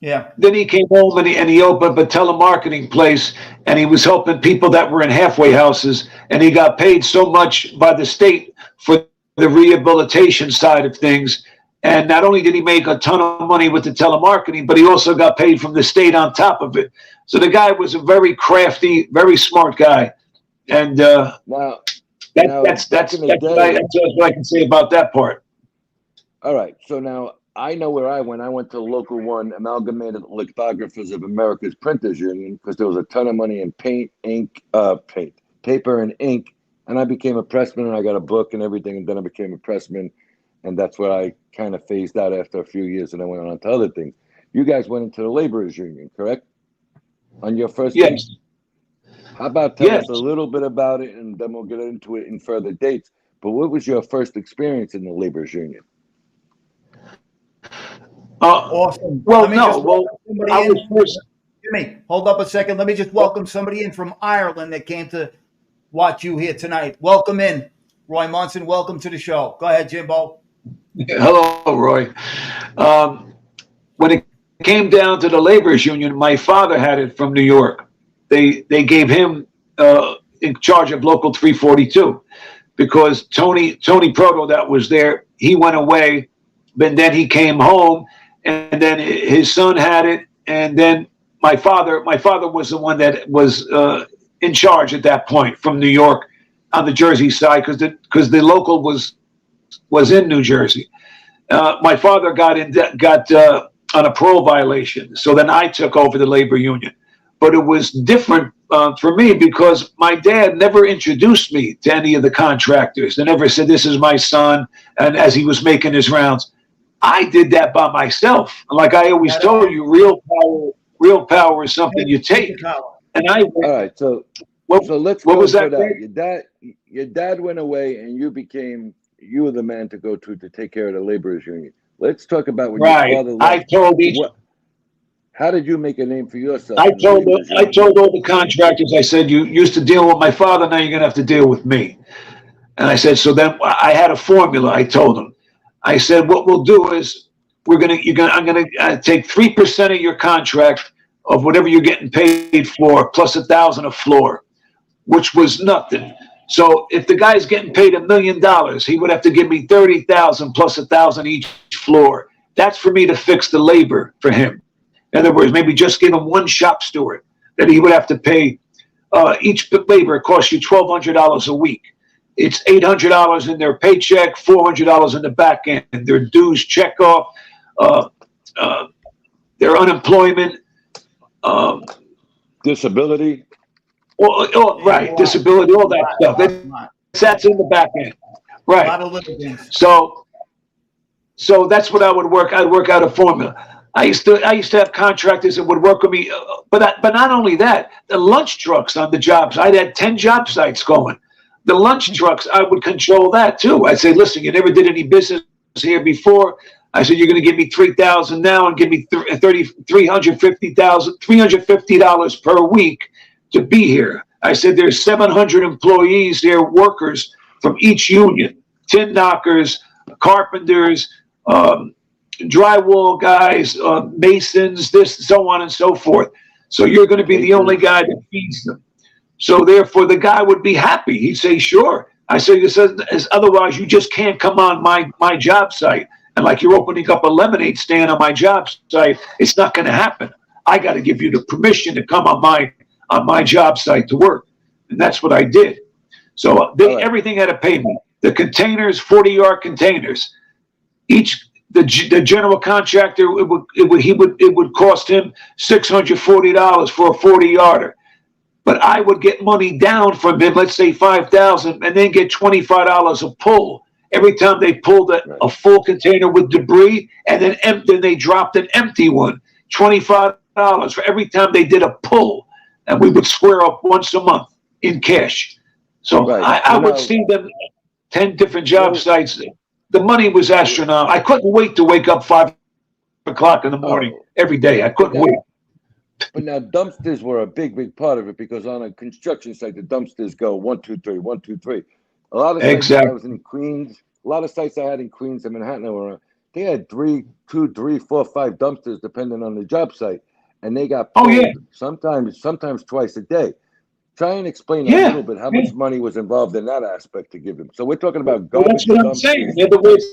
Yeah. Then he came home and he opened up a telemarketing place, and he was helping people that were in halfway houses, and he got paid so much by the state for the rehabilitation side of things. And not only did he make a ton of money with the telemarketing, but he also got paid from the state on top of it. So the guy was a very crafty, very smart guy. And that's what I can say about that part. All right. So now I know where I went. I went to Local 1, Amalgamated Lithographers of America's Printers Union, because there was a ton of money in paper and ink. And I became a pressman, and I got a book and everything. And then I became a pressman. And that's where I kind of phased out after a few years, and I went on to other things. You guys went into the laborers union, correct? On your first day? Yes. How about tell us a little bit about it, and then we'll get into it in further dates. But what was your first experience in the laborers union? Awesome. Well, Jimmy, hold up a second. Let me just welcome somebody in from Ireland that came to watch you here tonight. Welcome in. Roy Munson, welcome to the show. Go ahead, Jimbo. Hello, Roy. When it came down to the laborers union, my father had it from New York. They gave him in charge of Local 342 because Tony Proto that was there, he went away, but then he came home, and then his son had it, and then my father was the one that was in charge at that point from New York on the Jersey side because the local was in New Jersey. My father got on a parole violation, so then I took over the labor union. but it was different for me because my dad never introduced me to any of the contractors. They never said, "This is my son," and as he was making his rounds. I did that by myself. Like I always told you, real power is something you take. And I went, all right, so let's what go was for that? Your dad went away, and you were the man to go to take care of the laborers union. Let's talk about when your father left. I told each. How did you make a name for yourself? I told all the contractors. I said, "You used to deal with my father. Now you're gonna have to deal with me." And I said, so then I had a formula. I told them. I said, what we'll do is I'm gonna take 3% of your contract of whatever you're getting paid for, plus $1,000 a floor, which was nothing. So if the guy's getting paid $1 million, he would have to give me 30,000 plus 1,000 each floor. That's for me to fix the labor for him. In other words, maybe just give him one shop steward that he would have to pay. Each labor, it costs you $1,200 a week. It's $800 in their paycheck, $400 in the back end. Their dues, checkoff, their unemployment, disability. Right, disability, all that stuff. That's in the back end, right? A lot of little things. So that's what I would work. I'd work out a formula. I used to have contractors that would work with me, but not only that, the lunch trucks on the jobs. I'd had 10 job sites going. The lunch trucks, I would control that too. I'd say, listen, you never did any business here before. I said, you're going to give me $3,000 now and give me $350 per week to be here. I said, there's 700 employees there, workers from each union, tin knockers, carpenters, drywall guys, masons, this, so on and so forth. So you're going to be the only guy that feeds them. So therefore, the guy would be happy. He'd say, sure. I say, otherwise you just can't come on my job site. And like you're opening up a lemonade stand on my job site, it's not going to happen. I got to give you the permission to come on my job site to work. And that's what I did. So everything had a payment. The containers, 40-yard containers. The general contractor, it would cost him $640 for a 40-yarder. But I would get money down from him, let's say $5,000, and then get $25 a pull every time they pulled a full container with debris, and then they dropped an empty one. $25 for every time they did a pull, and we would square up once a month in cash. So I would see them 10 different job sites. The money was astronomical. I couldn't wait to wake up 5 o'clock in the morning every day. I couldn't wait. But now dumpsters were a big part of it, because on a construction site, the dumpsters go 1, 2, 3, 1, 2, 3. A lot of sites I was in Queens, a lot of sites I had in Queens and Manhattan they had 2, 3, 4, 5 dumpsters depending on the job site, and they got pulled sometimes twice a day. Try and explain a little bit how much money was involved in that aspect to give them. So we're talking about garbage. That's what I'm saying. In other words,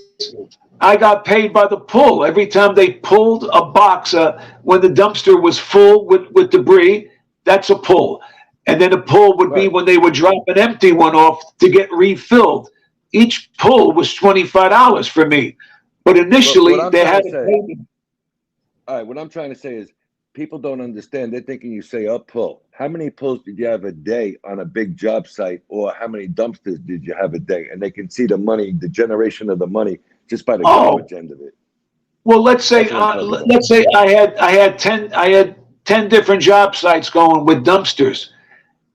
I got paid by the pull. Every time they pulled a box, when the dumpster was full with debris, that's a pull. And then a pull would be when they would drop an empty one off to get refilled. Each pull was $25 for me. But initially, they had to pay me. All right, what I'm trying to say is, people don't understand. They're thinking you say a pull. How many pulls did you have a day on a big job site, or how many dumpsters did you have a day? And they can see the money, the generation of the money, just by the garbage end of it. Well, let's say I had 10 different job sites going with dumpsters.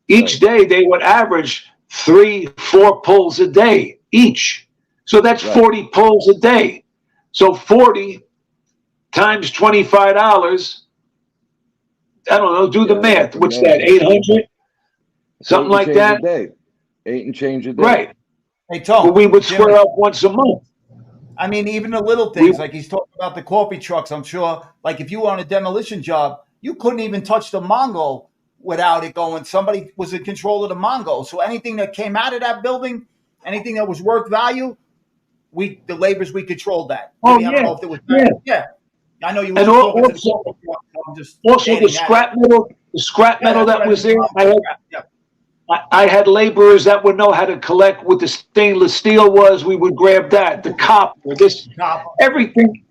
Each day they would average 3, 4 pulls a day each. So that's 40 pulls a day. So 40 times $25. I don't know. Do the math. What's that? 800? Something like that. 8 and change a day. Right. Hey, Tom. But we would square up once a month. I mean, even the little things, like he's talking about the coffee trucks. I'm sure, like if you were on a demolition job, you couldn't even touch the Mongo without it going. Somebody was in control of the Mongo. So anything that came out of that building, anything that was worth value, the laborers, we controlled that. Oh, I don't know if it was I know you. And also the scrap metal that was there. I had laborers that would know how to collect what the stainless steel was. We would grab that, the copper, this, everything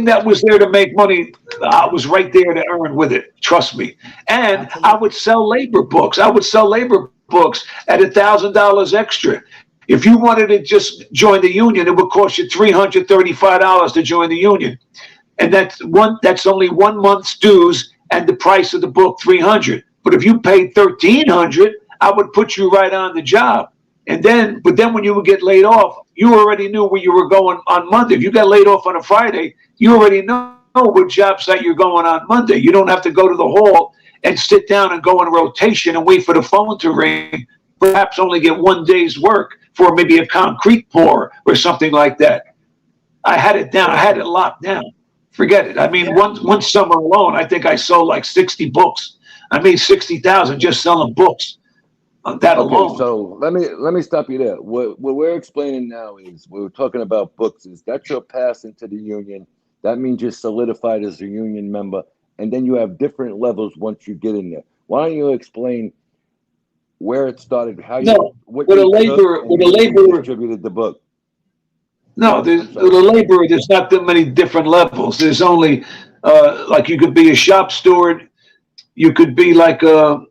that was there to make money, I was right there to earn with it. Trust me. And I would sell labor books. I would sell labor books at $1,000 extra. If you wanted to just join the union, it would cost you $335 to join the union, and that's only 1 month's dues and the price of the book, $300. But if you paid $1,300, I would put you right on the job. But then when you would get laid off, you already knew where you were going on Monday. If you got laid off on a Friday, you already know what job site you're going on Monday. You don't have to go to the hall and sit down and go in rotation and wait for the phone to ring. Perhaps only get 1 day's work for maybe a concrete pour or something like that. I had it down. I had it locked down. Forget it. I mean, one summer alone, I think I sold like 60 books. I made 60,000 just selling books. That alone. Okay, so let me stop you there. What we're explaining now is we're talking about books. Is that your pass into the union? That means you're solidified as a union member, and then you have different levels once you get in there. Why don't you explain where it started, how with a laborer distributed the book? No, with a laborer, there's not that many different levels. There's only like you could be a shop steward, you could be like a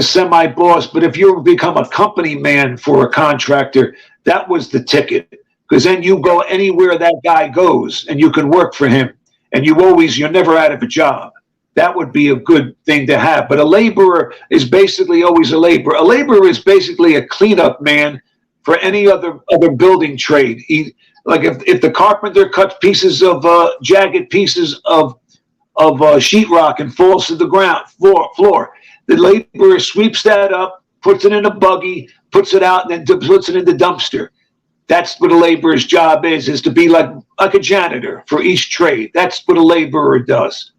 semi-boss, but if you become a company man for a contractor, that was the ticket, because then you go anywhere that guy goes and you can work for him, and you're never out of a job. That would be a good thing to have. But a laborer is basically always a laborer. A laborer is basically a cleanup man for any other building trade. Like if the carpenter cuts pieces of jagged pieces of sheetrock and falls to the ground floor, the laborer sweeps that up, puts it in a buggy, puts it out, and then puts it in the dumpster. That's what a laborer's job is to be like a janitor for each trade. That's what a laborer does.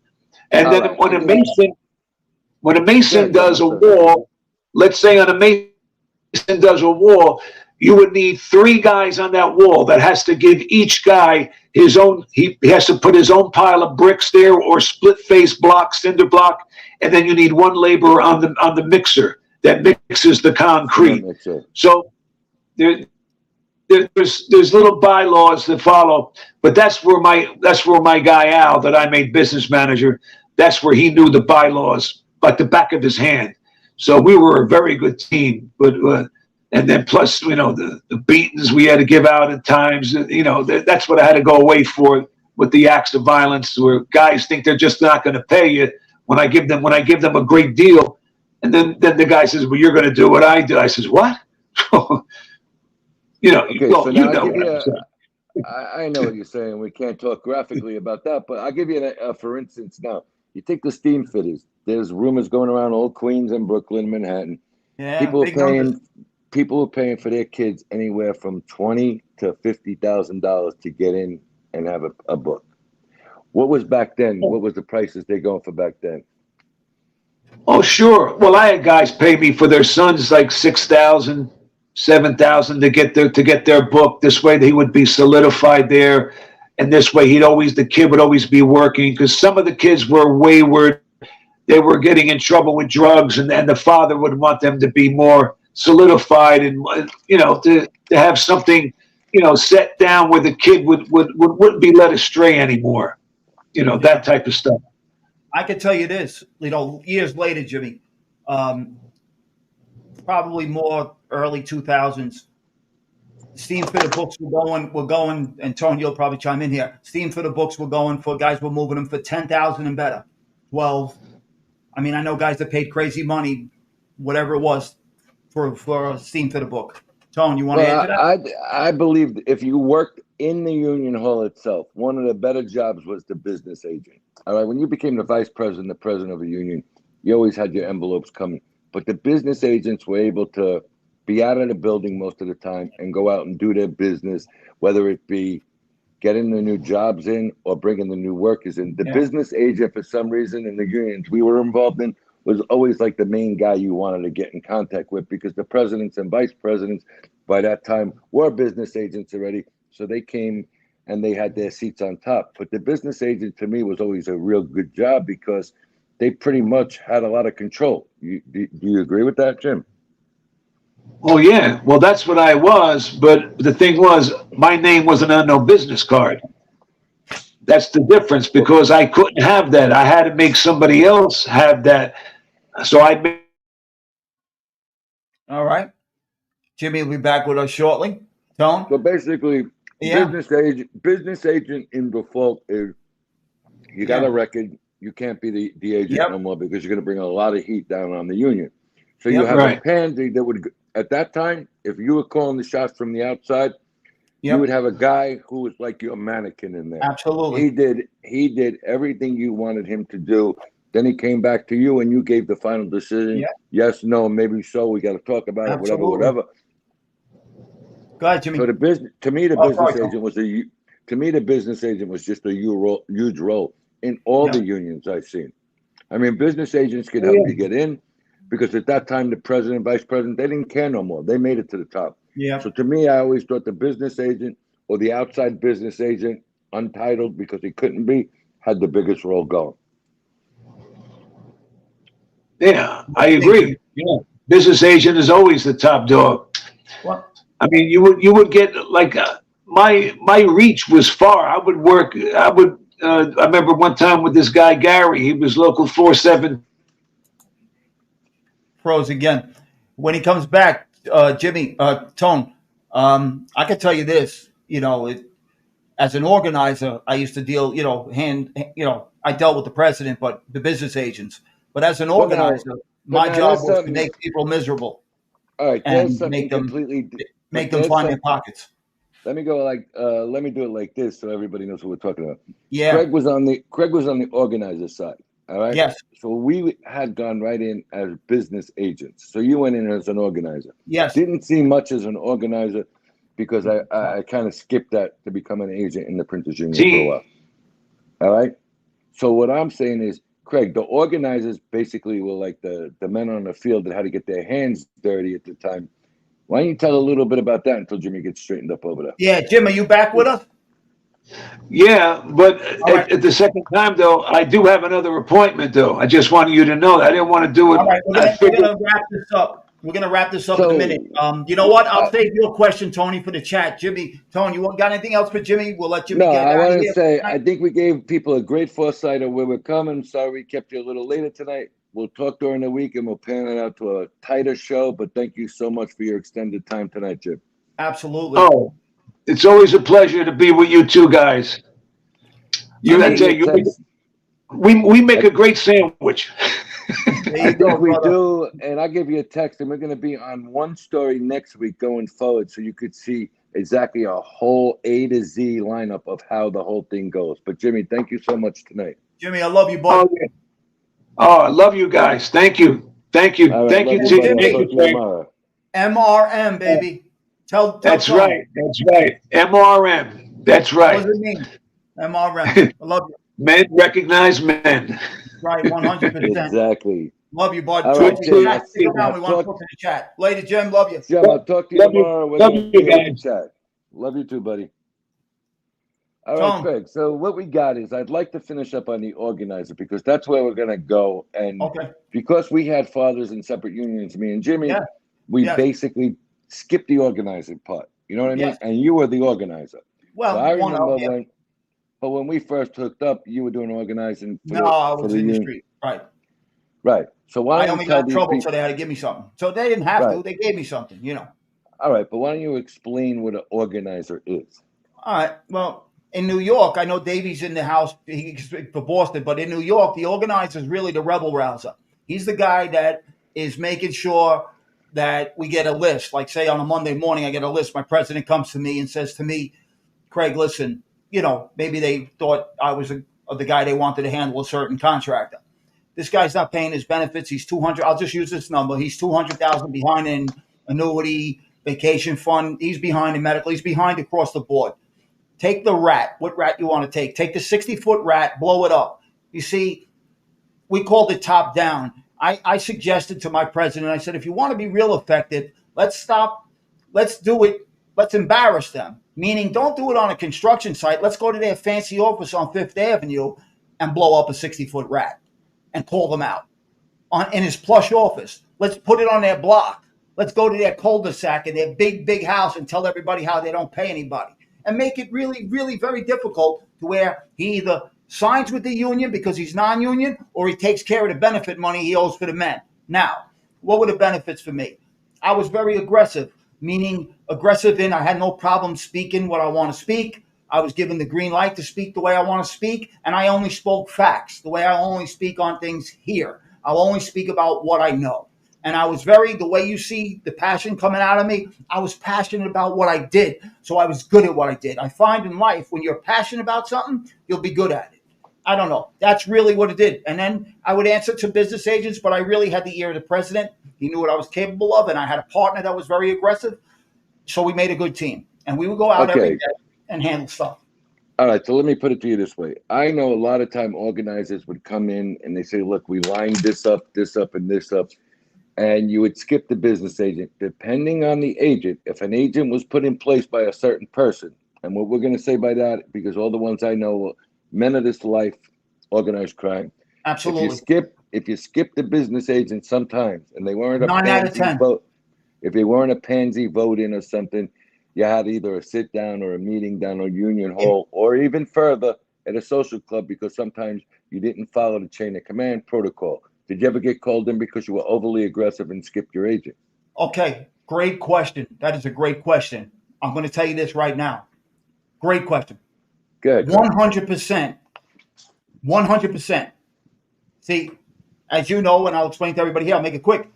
And then when a mason does a wall, let's say on a mason does a wall, you would need 3 guys on that wall that has to give each guy his own. He has to put his own pile of bricks there, or split face block, cinder block, and then you need 1 laborer on the mixer that mixes the concrete. So there's little bylaws that follow, but that's where my guy Al, that I made business manager, that's where he knew the bylaws like the back of his hand. So we were a very good team, but. And then plus, the beatings we had to give out at times, that's what I had to go away for with the acts of violence, where guys think they're just not going to pay you when I give them a great deal. And then the guy says, well, you're going to do what I do. I says, what? Okay, so I know what you're saying. We can't talk graphically about that, but I'll give you for instance now. You take the steam fitters. There's rumors going around old Queens and Brooklyn, Manhattan. Yeah, people are paying for their kids anywhere from $20,000 to $50,000 to get in and have a book. What was back then? What was the prices they going for back then? Oh, sure. Well, I had guys pay me for their sons like $6,000, $7,000 to get their book. This way he would be solidified there, and this way the kid would always be working, because some of the kids were wayward. They were getting in trouble with drugs, and the father would want them to be more solidified and to have something set down where the kid wouldn't be led astray anymore, that type of stuff. I can tell you this, years later, Jimmy, probably more early 2000s, steam fitter books were going, and Tony, you'll probably chime in here. Steam fitter books were going for guys were moving them for 10,000 and better, 12. I mean, I know guys that paid crazy money, whatever it was, for a steam fitter book. Tone, you want to answer that? I believe if you worked in the union hall itself, one of the better jobs was the business agent. All right, when you became the vice president, the president of a union, you always had your envelopes coming. But the business agents were able to be out of the building most of the time and go out and do their business, whether it be getting the new jobs in or bringing the new workers in. The business agent, for some reason, in the unions we were involved in, was always like the main guy you wanted to get in contact with, because the presidents and vice presidents by that time were business agents already. So they came and they had their seats on top. But the business agent to me was always a real good job, because they pretty much had a lot of control. Do you agree with that, Jim? Oh yeah, well that's what I was, but the thing was, my name wasn't on no business card. That's the difference because I couldn't have that. I had to make somebody else have that. So I made All right. Jimmy will be back with us shortly. Tone? So basically, Yeah. business agent in default is you got Yeah. a record. You can't be the agent Yep. no more because you're going to bring a lot of heat down on the union. So you Yep. have right. a pansy that would, at that time, if you were calling the shots from the outside, you Yep. would have a guy who was like your mannequin in there. Absolutely. He did everything you wanted him to do. Then he came back to you and you gave the final decision. Yep. Yes, no, maybe so. We got to talk about it, Absolutely. whatever. Go ahead, Jimmy. So the business, to me, the Oh, business sorry, agent was the business agent was just a huge role in all Yeah. the unions I've seen. I mean, business agents could Oh, help yeah. you get in because at that time, the president, vice president, they didn't care no more. They made it to the top. Yeah. So to me, I always thought the business agent or the outside business agent, untitled because he couldn't be, had the biggest role going. Yeah, I agree. Yeah, business agent is always the top dog. What? I mean, you would get like my reach was far. I would work. I remember one time with this guy Gary. He was local 4-7. Pros again. When he comes back, Jimmy, Tone, I can tell you this, as an organizer, I used to deal, I dealt with the president, but the business agents. But as an organizer, my now job there's was to something- make people miserable All right, and there's something make them completely. make but them there's find their something- pockets. Let me go let me do it like this so everybody knows what we're talking about. Yeah. Craig was on the organizer side. All right. Yes. So we had gone right in as business agents. So you went in as an organizer. Yes. Didn't see much as an organizer because I kind of skipped that to become an agent in the printers union for a while. All right. So what I'm saying is, Craig, the organizers basically were like the men on the field that had to get their hands dirty at the time. Why don't you tell a little bit about that until Jimmy gets straightened up over there? Yeah, Jim, are you back with us? Yeah, but right. at the second time though, I do have another appointment though. I just wanted you to know that I didn't want to do it. All right, I we're figured- gonna wrap this up. We're gonna wrap this up in So- a minute. You know what? I'll save your question, Tony, for the chat. Jimmy, Tony, you got anything else for Jimmy? We'll let Jimmy No, get I out want of to here. say I think we gave people a great foresight of where we're coming. Sorry we kept you a little later tonight. We'll talk during the week and we'll plan it out to a tighter show. But thank you so much for your extended time tonight, Jim. Absolutely. Oh, it's always a pleasure to be with you two guys. I tell you, we make a great sandwich. There you I go, think we brother. do, and I'll give you a text, and we're going to be on one story next week going forward, so you could see exactly a whole A to Z lineup of how the whole thing goes. But Jimmy, thank you so much tonight. Jimmy, I love you, bud. Oh, yeah. Oh, I love you guys. Thank you. Thank you. All right, Thank love you, you, T. buddy. I'll Thank talk you, to you Frank. tomorrow. MRM, baby. Tell That's Tony. right. That's right. MRM. That's What right. does it mean? MRM. I love you. Men recognize men. Right, 100%. Exactly. Love you, bud. All Join right, the Jim, chat. Stick around. I'll We want to talk- talk to the chat. Later, Jim. Love you. Jim, I'll talk to you Love you. tomorrow. We're Love gonna you, be in guys. chat. Love you too, buddy. All Tom. right, Craig. So what we got is I'd like to finish up on the organizer because that's where we're gonna go. And Okay. because we had fathers in separate unions, me and Jimmy, Yeah. we Yes. basically skipped the organizing part. You know what I mean? Yes. And you were the organizer. Well, So I one remember out here. when we first hooked up, you were doing organizing. No, I for was the in the union. street. Right. Right. So why I don't only you tell got in these trouble, people? so they had to give me something. So they didn't have to. Right. They gave me something, All right, but why don't you explain what an organizer is? All right. Well, in New York, I know Davey's in the house for Boston, but in New York, the organizer is really the rebel rouser. He's the guy that is making sure that we get a list. Like, say, on a Monday morning, I get a list. My president comes to me and says to me, Craig, listen, maybe they thought I was the guy they wanted to handle a certain contractor. This guy's not paying his benefits. He's 200. I'll just use this number. He's 200,000 behind in annuity, vacation fund. He's behind in medical. He's behind across the board. Take the rat. What rat you want to take? Take the 60-foot rat, blow it up. You see, we called it top down. I suggested to my president, I said, if you want to be real effective, let's do it. Let's embarrass them. Meaning, don't do it on a construction site. Let's go to their fancy office on Fifth Avenue and blow up a 60-foot rat and call them out in his plush office. Let's put it on their block. Let's go to their cul-de-sac and their big house and tell everybody how they don't pay anybody. And make it really, really very difficult to where he either signs with the union because he's non-union or he takes care of the benefit money he owes for the men. Now, what were the benefits for me? I was very aggressive, meaning aggressive in I had no problem speaking what I want to speak. I was given the green light to speak the way I want to speak, and I only spoke facts, the way I only speak on things here. I'll only speak about what I know. And I was the way you see the passion coming out of me, I was passionate about what I did. So I was good at what I did. I find in life, when you're passionate about something, you'll be good at it. I don't know. That's really what it did. And then I would answer to business agents, but I really had the ear of the president. He knew what I was capable of, and I had a partner that was very aggressive. So we made a good team. And we would go out every day and handle stuff. All right, so let me put it to you this way. I know a lot of time organizers would come in and they say, look, we lined this up, and this up. And you would skip the business agent. Depending on the agent, if an agent was put in place by a certain person, and what we're going to say by that, because all the ones I know, men of this life, organized crime. Absolutely. If you skip the business agent sometimes, and they weren't a 9 out of 10 vote, if they weren't a pansy vote-in or something, you had either a sit down or a meeting down on Union Hall, or even further at a social club, because sometimes you didn't follow the chain of command protocol. Did you ever get called in because you were overly aggressive and skipped your agent? Okay, great question. That is a great question. I'm going to tell you this right now. Great question. Good. 100%. 100%. See, as you know, and I'll explain to everybody here, I'll make it quick.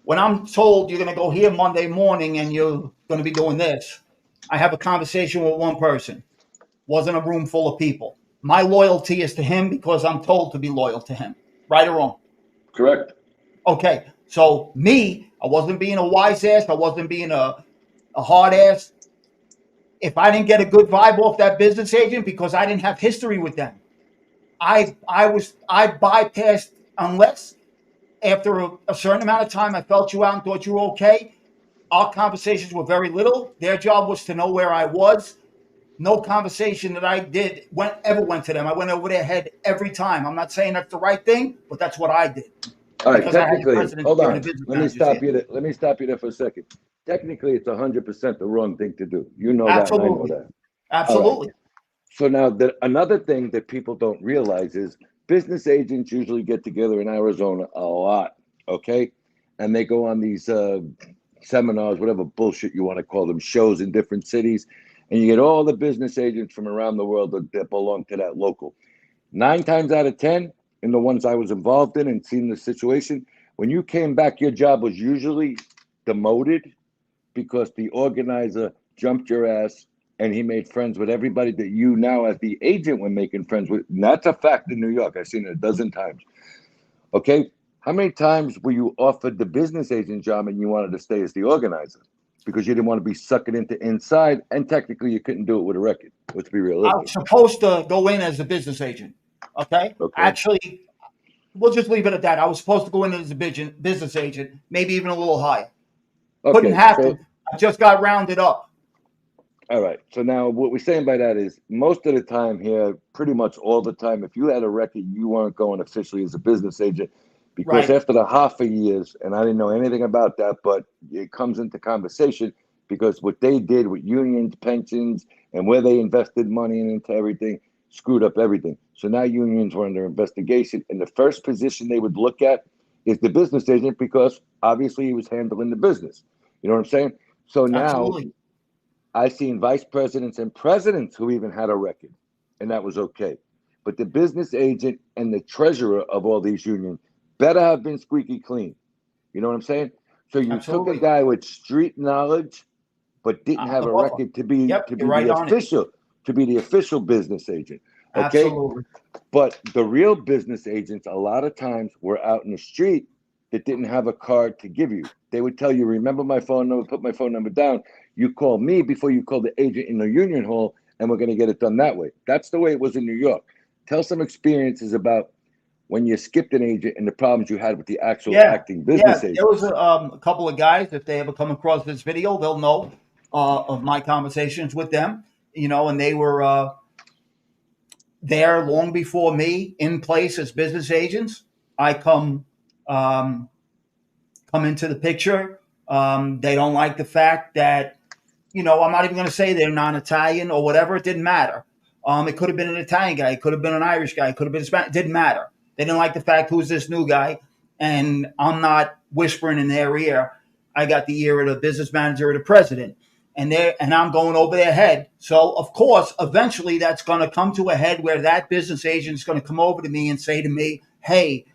When I'm told you're going to go here Monday morning and you're going to be doing this, I have a conversation with one person. Wasn't a room full of people. My loyalty is to him because I'm told to be loyal to him. Right or wrong? Correct. Okay, so me, I wasn't being a wise ass. I wasn't being a hard ass. If I didn't get a good vibe off that business agent because I didn't have history with them, I bypassed, unless after a certain amount of time I felt you out and thought you were okay. Our conversations were very little. Their job was to know where I was. No conversation that I did ever went to them. I went over their head every time. I'm not saying that's the right thing, but that's what I did. All right, technically, hold on. Let me stop you there for a second. Technically, it's 100% the wrong thing to do. You know that, and I know that. Absolutely. Right. So now, another thing that people don't realize is business agents usually get together in Arizona a lot, okay? And they go on these seminars, whatever bullshit you want to call them, shows in different cities. And you get all the business agents from around the world that belong to that local. 9 times out of 10, in the ones I was involved in and seen the situation, when you came back, your job was usually demoted because the organizer jumped your ass and he made friends with everybody that you now as the agent were making friends with. And that's a fact in New York. I've seen it a dozen times. Okay? How many times were you offered the business agent job and you wanted to stay as the organizer? Because you didn't want to be sucking into inside, and technically you couldn't do it with a record. Let's be realistic. I was supposed to go in as a business agent. Okay? Actually, we'll just leave it at that. I was supposed to go in as a business agent, maybe even a little higher. Couldn't happen. I just got rounded up. All right. So now what we're saying by that is most of the time here, pretty much all the time, if you had a record, you weren't going officially as a business agent. Because after the half a years, and I didn't know anything about that, but it comes into conversation because what they did with unions, pensions, and where they invested money into everything screwed up everything. So now unions were under investigation, and the first position they would look at is the business agent because obviously he was handling the business. You know what I'm saying? So now I've seen vice presidents and presidents who even had a record, and that was okay. But the business agent and the treasurer of all these unions better have been squeaky clean. You know what I'm saying? So you took a guy with street knowledge, but didn't have a record to be the official business agent. Okay. Absolutely. But the real business agents, a lot of times, were out in the street that didn't have a card to give you. They would tell you, remember my phone number, put my phone number down. You call me before you call the agent in the union hall, and we're going to get it done that way. That's the way it was in New York. Tell some experiences about when you skipped an agent and the problems you had with the actual acting business agent. There was a couple of guys, if they ever come across this video, they'll know of my conversations with them, you know, and they were there long before me in place as business agents. I come into the picture They don't like the fact that, I'm not even going to say they're non-Italian or whatever. It didn't matter. It could have been an Italian guy. It could have been an Irish guy. It could have been Spanish. It didn't matter. They didn't like the fact, who's this new guy? And I'm not whispering in their ear. I got the ear of the business manager or the president. And I'm going over their head. So, of course, eventually that's going to come to a head where that business agent is going to come over to me and say to me, hey,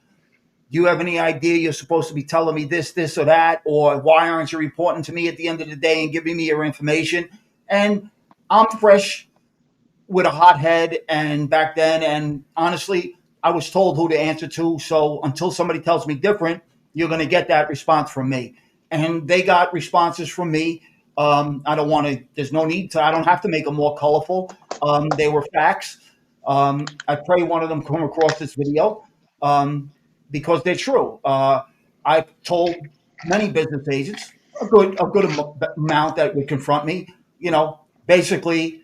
do you have any idea you're supposed to be telling me this, or that? Or why aren't you reporting to me at the end of the day and giving me your information? And I'm fresh with a hot head and back then. And honestly, I was told who to answer to. So until somebody tells me different, you're going to get that response from me. And they got responses from me. I don't want to, there's no need to, I don't have to make them more colorful. They were facts. I pray one of them come across this video because they're true. I've told many business agents, a good amount that would confront me, basically,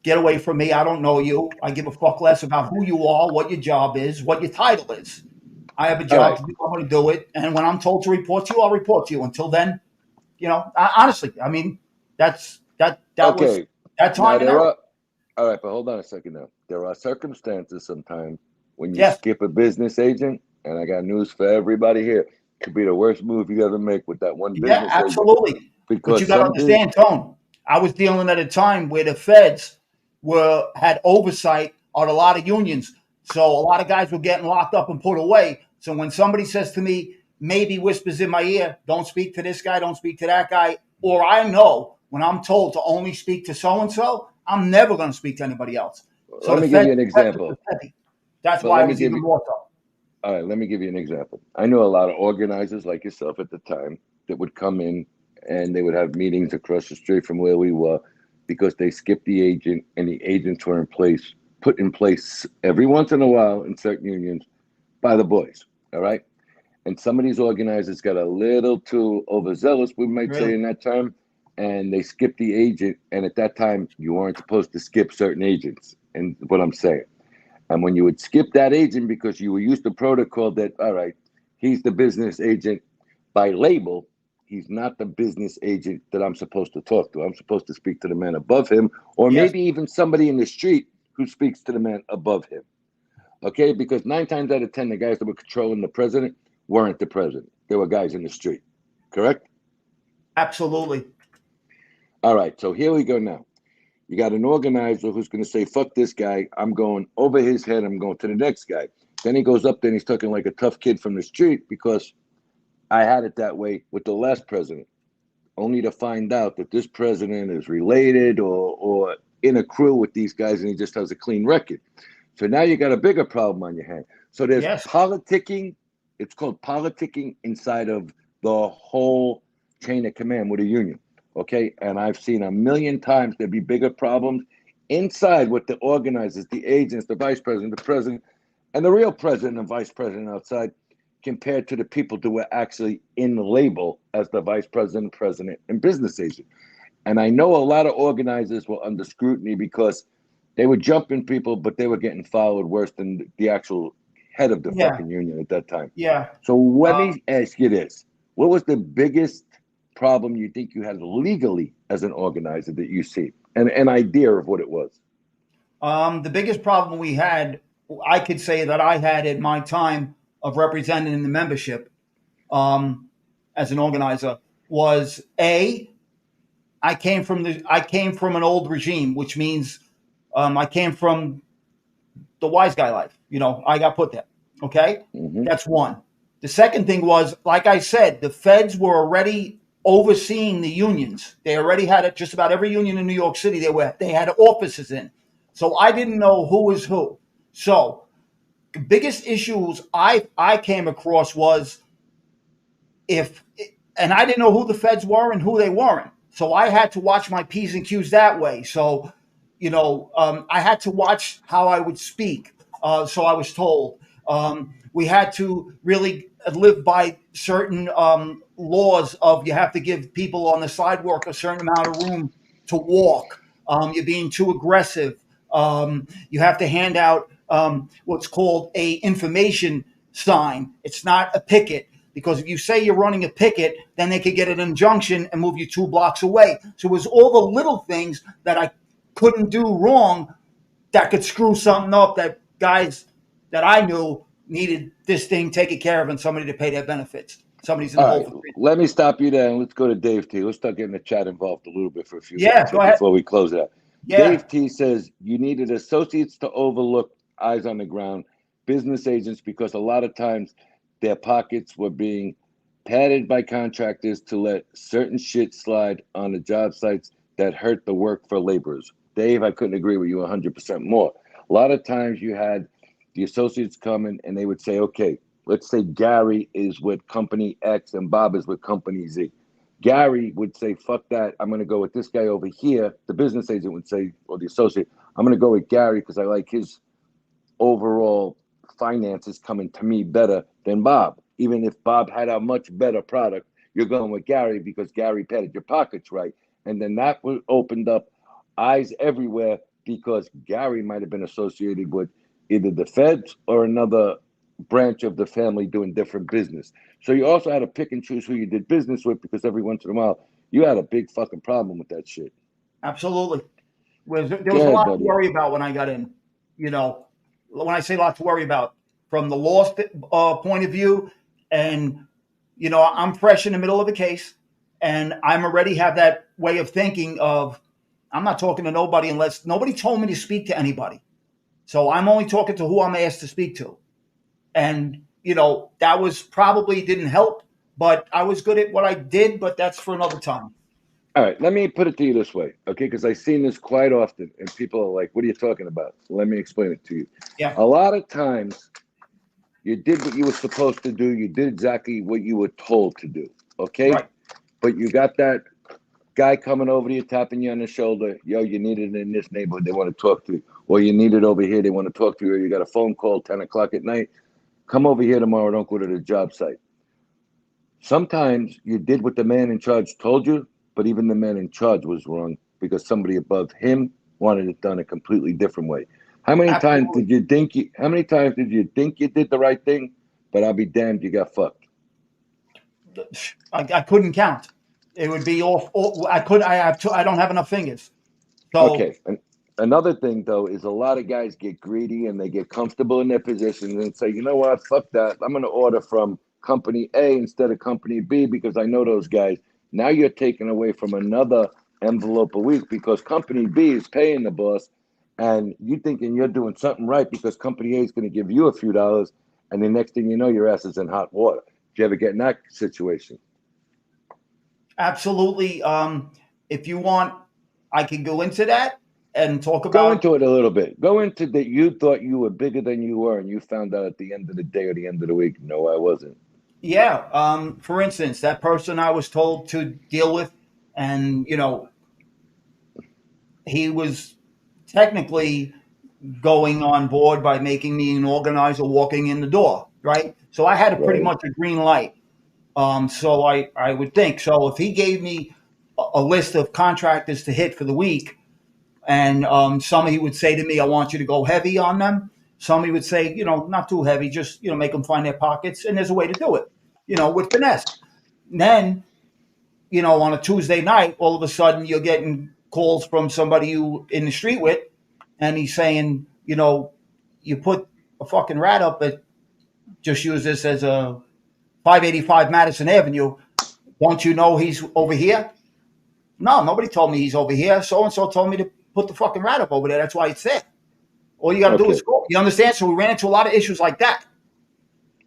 get away from me. I don't know you. I give a fuck less about who you are, what your job is, what your title is. I have a job to do. I'm going to do it. And when I'm told to report to you, I'll report to you. Until then, honestly, I mean, that was that time. All right, but hold on a second now. There are circumstances sometimes when you skip a business agent, and I got news for everybody here. It could be the worst move you ever make with that one business agent. Yeah, absolutely. But you got to understand, Tone, I was dealing at a time where the feds had oversight on a lot of unions. So a lot of guys were getting locked up and put away. So when somebody says to me, maybe whispers in my ear, don't speak to this guy, don't speak to that guy, or I know when I'm told to only speak to so-and-so, I'm never going to speak to anybody else. So let me give you an example. That's why I was even more so. All right, let me give you an example. I know a lot of organizers like yourself at the time that would come in and they would have meetings across the street from where we were because they skipped the agent and the agents were put in place every once in a while in certain unions by the boys, all right? And some of these organizers got a little too overzealous, we might say in that time, and they skipped the agent. And at that time, you weren't supposed to skip certain agents, and what I'm saying. And when you would skip that agent because you were used to protocol that, all right, he's the business agent by label, he's not the business agent that I'm supposed to talk to. I'm supposed to speak to the man above him, or maybe even somebody in the street who speaks to the man above him. Okay, because 9 times out of 10, the guys that were controlling the president weren't the president. They were guys in the street, correct? Absolutely. All right, so here we go now. You got an organizer who's going to say, fuck this guy. I'm going over his head. I'm going to the next guy. Then he goes up there and he's talking like a tough kid from the street because I had it that way with the last president, only to find out that this president is related or in a crew with these guys and he just has a clean record. So now you got a bigger problem on your hand. So there's politicking. It's called politicking inside of the whole chain of command with a union. Okay. And I've seen a million times there'd be bigger problems inside with the organizers, the agents, the vice president, the president, and the real president and vice president outside compared to the people that were actually in the label as the vice president, president, and business agent. And I know a lot of organizers were under scrutiny because they were jumping people, but they were getting followed worse than the actual head of the fucking union at that time. Yeah. So let me ask you this. What was the biggest problem you think you had legally as an organizer that you see? And an idea of what it was? The biggest problem we had, I could say that I had in my time of representing the membership as an organizer was I came from an old regime, which means I came from the wise guy life. I got put there. Okay. Mm-hmm. That's one. The second thing was, like I said, the feds were already overseeing the unions. They already had it. Just about every union in New York City, they had offices in. So I didn't know who was who. So the biggest issues I came across was and I didn't know who the feds were and who they weren't. So I had to watch my P's and Q's that way. So, I had to watch how I would speak. So I was told. We had to really live by certain laws of you have to give people on the sidewalk a certain amount of room to walk. You're being too aggressive. You have to hand out what's called a information sign. It's not a picket. because if you say you're running a picket, then they could get an injunction and move you 2 blocks away. So it was all the little things that I couldn't do wrong that could screw something up that guys that I knew needed this thing taken care of and somebody to pay their benefits. Somebody's in the All hole right, for 3 days. let me stop you there and let's go to Dave T. Let's start getting the chat involved a little bit for a few Yeah, minutes go ahead. before we close it out. Yeah. Dave T says you needed associates to overlook eyes on the ground, business agents, because a lot of times their pockets were being padded by contractors to let certain shit slide on the job sites that hurt the work for laborers. Dave, I couldn't agree with you 100% more. A lot of times you had the associates come in and they would say, okay, let's say Gary is with company X and Bob is with company Z. Gary would say, fuck that, I'm going to go with this guy over here. The business agent would say, or the associate, I'm going to go with Gary because I like his overall finances coming to me better than Bob. Even if Bob had a much better product, you're going with Gary because Gary padded your pockets right. And then that opened up eyes everywhere because Gary might have been associated with either the feds or another branch of the family doing different business. So you also had to pick and choose who you did business with because every once in a while you had a big fucking problem with that shit. Absolutely. There was a lot to worry about when I got in. You know, when I say a lot to worry about, from the law point of view, and, you know, I'm fresh in the middle of a case, and I'm already have that way of thinking of, I'm not talking to nobody unless nobody told me to speak to anybody. So I'm only talking to who I'm asked to speak to. And, you know, that was probably didn't help, but I was good at what I did, but that's for another time. All right, let me put it to you this way, okay? Because I've seen this quite often, and people are like, what are you talking about? Let me explain it to you. Yeah. A lot of times, you did what you were supposed to do. You did exactly what you were told to do, okay? Right. But you got that guy coming over to you, tapping you on the shoulder. Yo, you need it in this neighborhood. They want to talk to you. Or you need it over here. They want to talk to you. Or you got a phone call 10 o'clock at night. Come over here tomorrow. Don't go to the job site. Sometimes you did what the man in charge told you, but even the man in charge was wrong because somebody above him wanted it done a completely different way. How many times did you think you did the right thing, but I'll be damned, you got fucked? I couldn't count. It would be off. I don't have enough fingers. So, okay. And another thing though is a lot of guys get greedy and they get comfortable in their positions and say, you know what, fuck that. I'm going to order from company A instead of company B because I know those guys. Now you're taking away from another envelope a week because company B is paying the boss and you thinking you're doing something right because company A is going to give you a few dollars and the next thing you know, your ass is in hot water. Did you ever get in that situation? Absolutely. If you want, I can go into that and talk about. Go into it a little bit. Go into that you thought you were bigger than you were and you found out at the end of the day or the end of the week, no, I wasn't. Yeah. For instance, that person I was told to deal with, and, you know, he was technically going on board by making me an organizer walking in the door, right? So I had pretty much a green light. So I would think. So if he gave me a list of contractors to hit for the week, and somebody would say to me, I want you to go heavy on them. Somebody would say, you know, not too heavy, just, you know, make them find their pockets. And there's a way to do it, you know, with finesse. And then, you know, on a Tuesday night, all of a sudden you're getting calls from somebody you in the street with, and he's saying, you know, you put a fucking rat up at, just use this as a 585 Madison Avenue. Don't you know he's over here? No, nobody told me he's over here. So-and-so told me to put the fucking rat up over there. That's why it's there. All you got to do is go. You understand? So we ran into a lot of issues like that.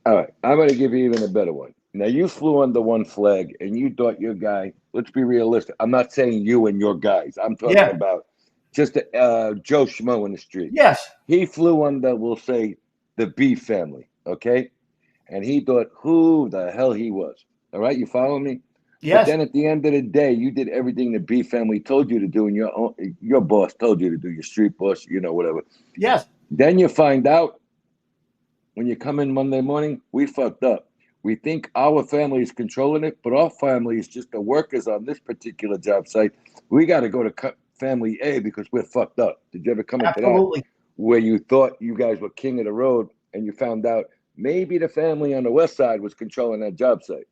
All right. I'm going to give you even a better one. Now, you flew under one flag and you thought your guy, let's be realistic. I'm not saying you and your guys. I'm talking about just Joe Schmo in the street. Yes. He flew under, we'll say, the B family, okay? And he thought who the hell he was. All right? You follow me? Yes. But then at the end of the day, you did everything the B family told you to do and your boss told you to do, your street boss, you know, whatever. Yes. Then you find out when you come in Monday morning, we fucked up. We think our family is controlling it, but our family is just the workers on this particular job site. We got to go to family A because we're fucked up. Did you ever come into that where you thought you guys were king of the road and you found out maybe the family on the west side was controlling that job site.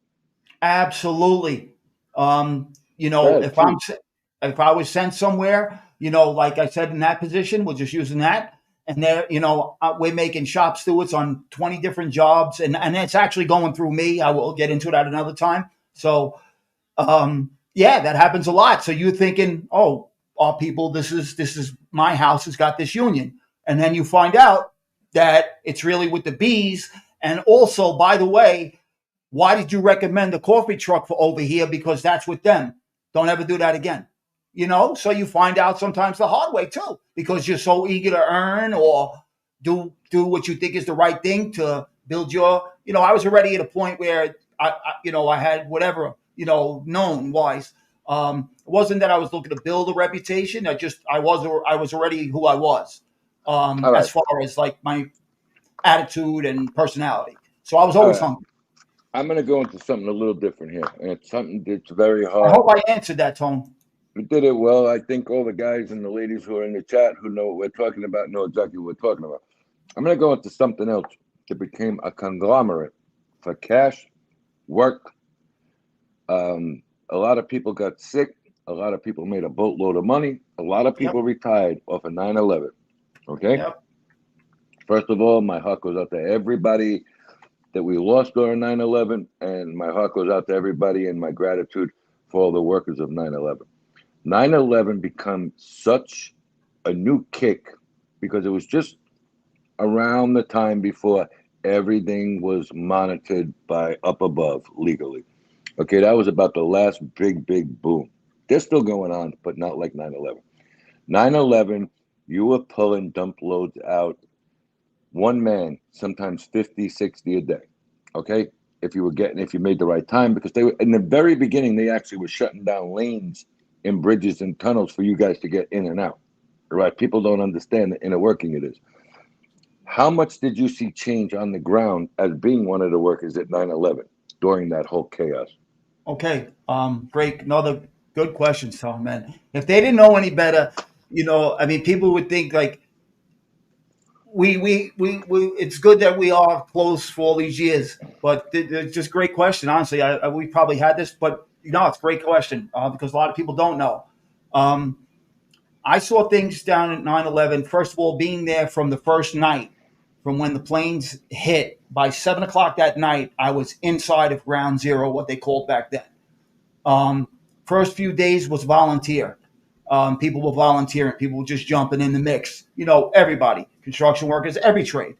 Absolutely. You know, That's true. if I was sent somewhere, you know, like I said, in that position, we're just using that. And there, you know, we're making shop stewards on 20 different jobs, and it's actually going through me. I will get into it at another time. So, yeah, that happens a lot. So you're thinking, oh, all people, this is my house has got this union, and then you find out that it's really with the bees. And also, by the way, why did you recommend the coffee truck for over here? Because that's with them. Don't ever do that again. You know, so you find out sometimes the hard way too, because you're so eager to earn or do what you think is the right thing to build your. You know, I was already at a point where you know, I had whatever, you know, known wise. It wasn't that I was looking to build a reputation. I was already who I was, All right. as far as like my attitude and personality. So I was All always right. hungry. I'm going to go into something a little different here, and it's something that's very I hard. hope I answered that, Tone. You did it well. I think all the guys and the ladies who are in the chat who know what we're talking about know exactly what we're talking about. I'm going to go into something else that became a conglomerate for cash, work. A lot of people got sick. A lot of people made a boatload of money. A lot of people retired off of 9/11. Okay? Yep. First of all, my heart goes out to everybody that we lost during 9/11, and my heart goes out to everybody and my gratitude for all the workers of 9/11. 9/11 become such a new kick because it was just around the time before everything was monitored by up above legally. Okay, that was about the last big boom. They're still going on, but not like 9/11. 9/11, you were pulling dump loads out, one man, sometimes 50, 60 a day. Okay, if you made the right time, because they were in the very beginning, they actually were shutting down lanes and bridges and tunnels for you guys to get in and out. Right? People don't understand the inner working it is. How much did you see change on the ground as being one of the workers at 9/11 during that whole chaos? Okay. Great. Another good question, Tom, man. If they didn't know any better, you know, I mean, people would think like we it's good that we are close for all these years, but it's just a great question. Honestly, we probably had this, but you know, it's a great question because a lot of people don't know. Um, I saw things down at 9/11. First of all, being there from the first night, from when the planes hit, by 7 o'clock that night, I was inside of ground zero, what they called back then. First few days was volunteer. People were volunteering. People were just jumping in the mix. You know, everybody, construction workers, every trade.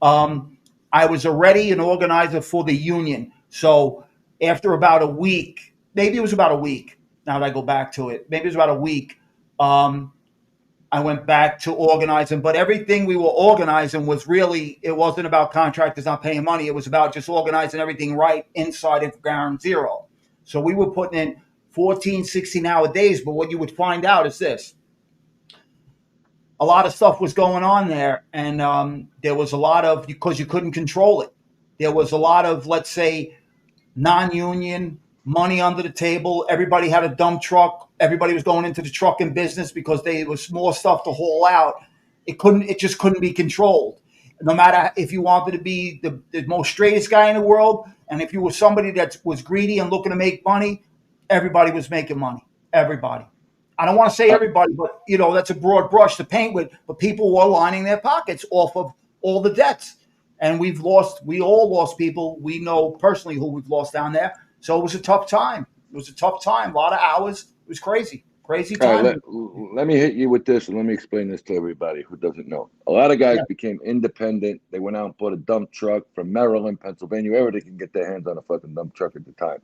I was already an organizer for the union. So after about a week, maybe it was about a week. Now that I go back to it, maybe it was about a week. I went back to organizing, but everything we were organizing was really, it wasn't about contractors not paying money. It was about just organizing everything right inside of ground zero. So we were putting in 14, 16-hour days. But what you would find out is this. A lot of stuff was going on there. And there was a lot of, because you couldn't control it. There was a lot of, let's say, non-union, money under the table. Everybody had a dump truck. Everybody was going into the trucking business because there was more stuff to haul out. It just couldn't be controlled. No matter if you wanted to be the most straightest guy in the world, and if you were somebody that was greedy and looking to make money, everybody was making money. Everybody. I don't want to say everybody, but you know, that's a broad brush to paint with. But people were lining their pockets off of all the debts. And we all lost people. We know personally who we've lost down there. So it was a tough time. A lot of hours. It was crazy. Crazy time. Right, let me hit you with this, and let me explain this to everybody who doesn't know. A lot of guys became independent. They went out and bought a dump truck from Maryland, Pennsylvania, wherever they can get their hands on a fucking dump truck at the time.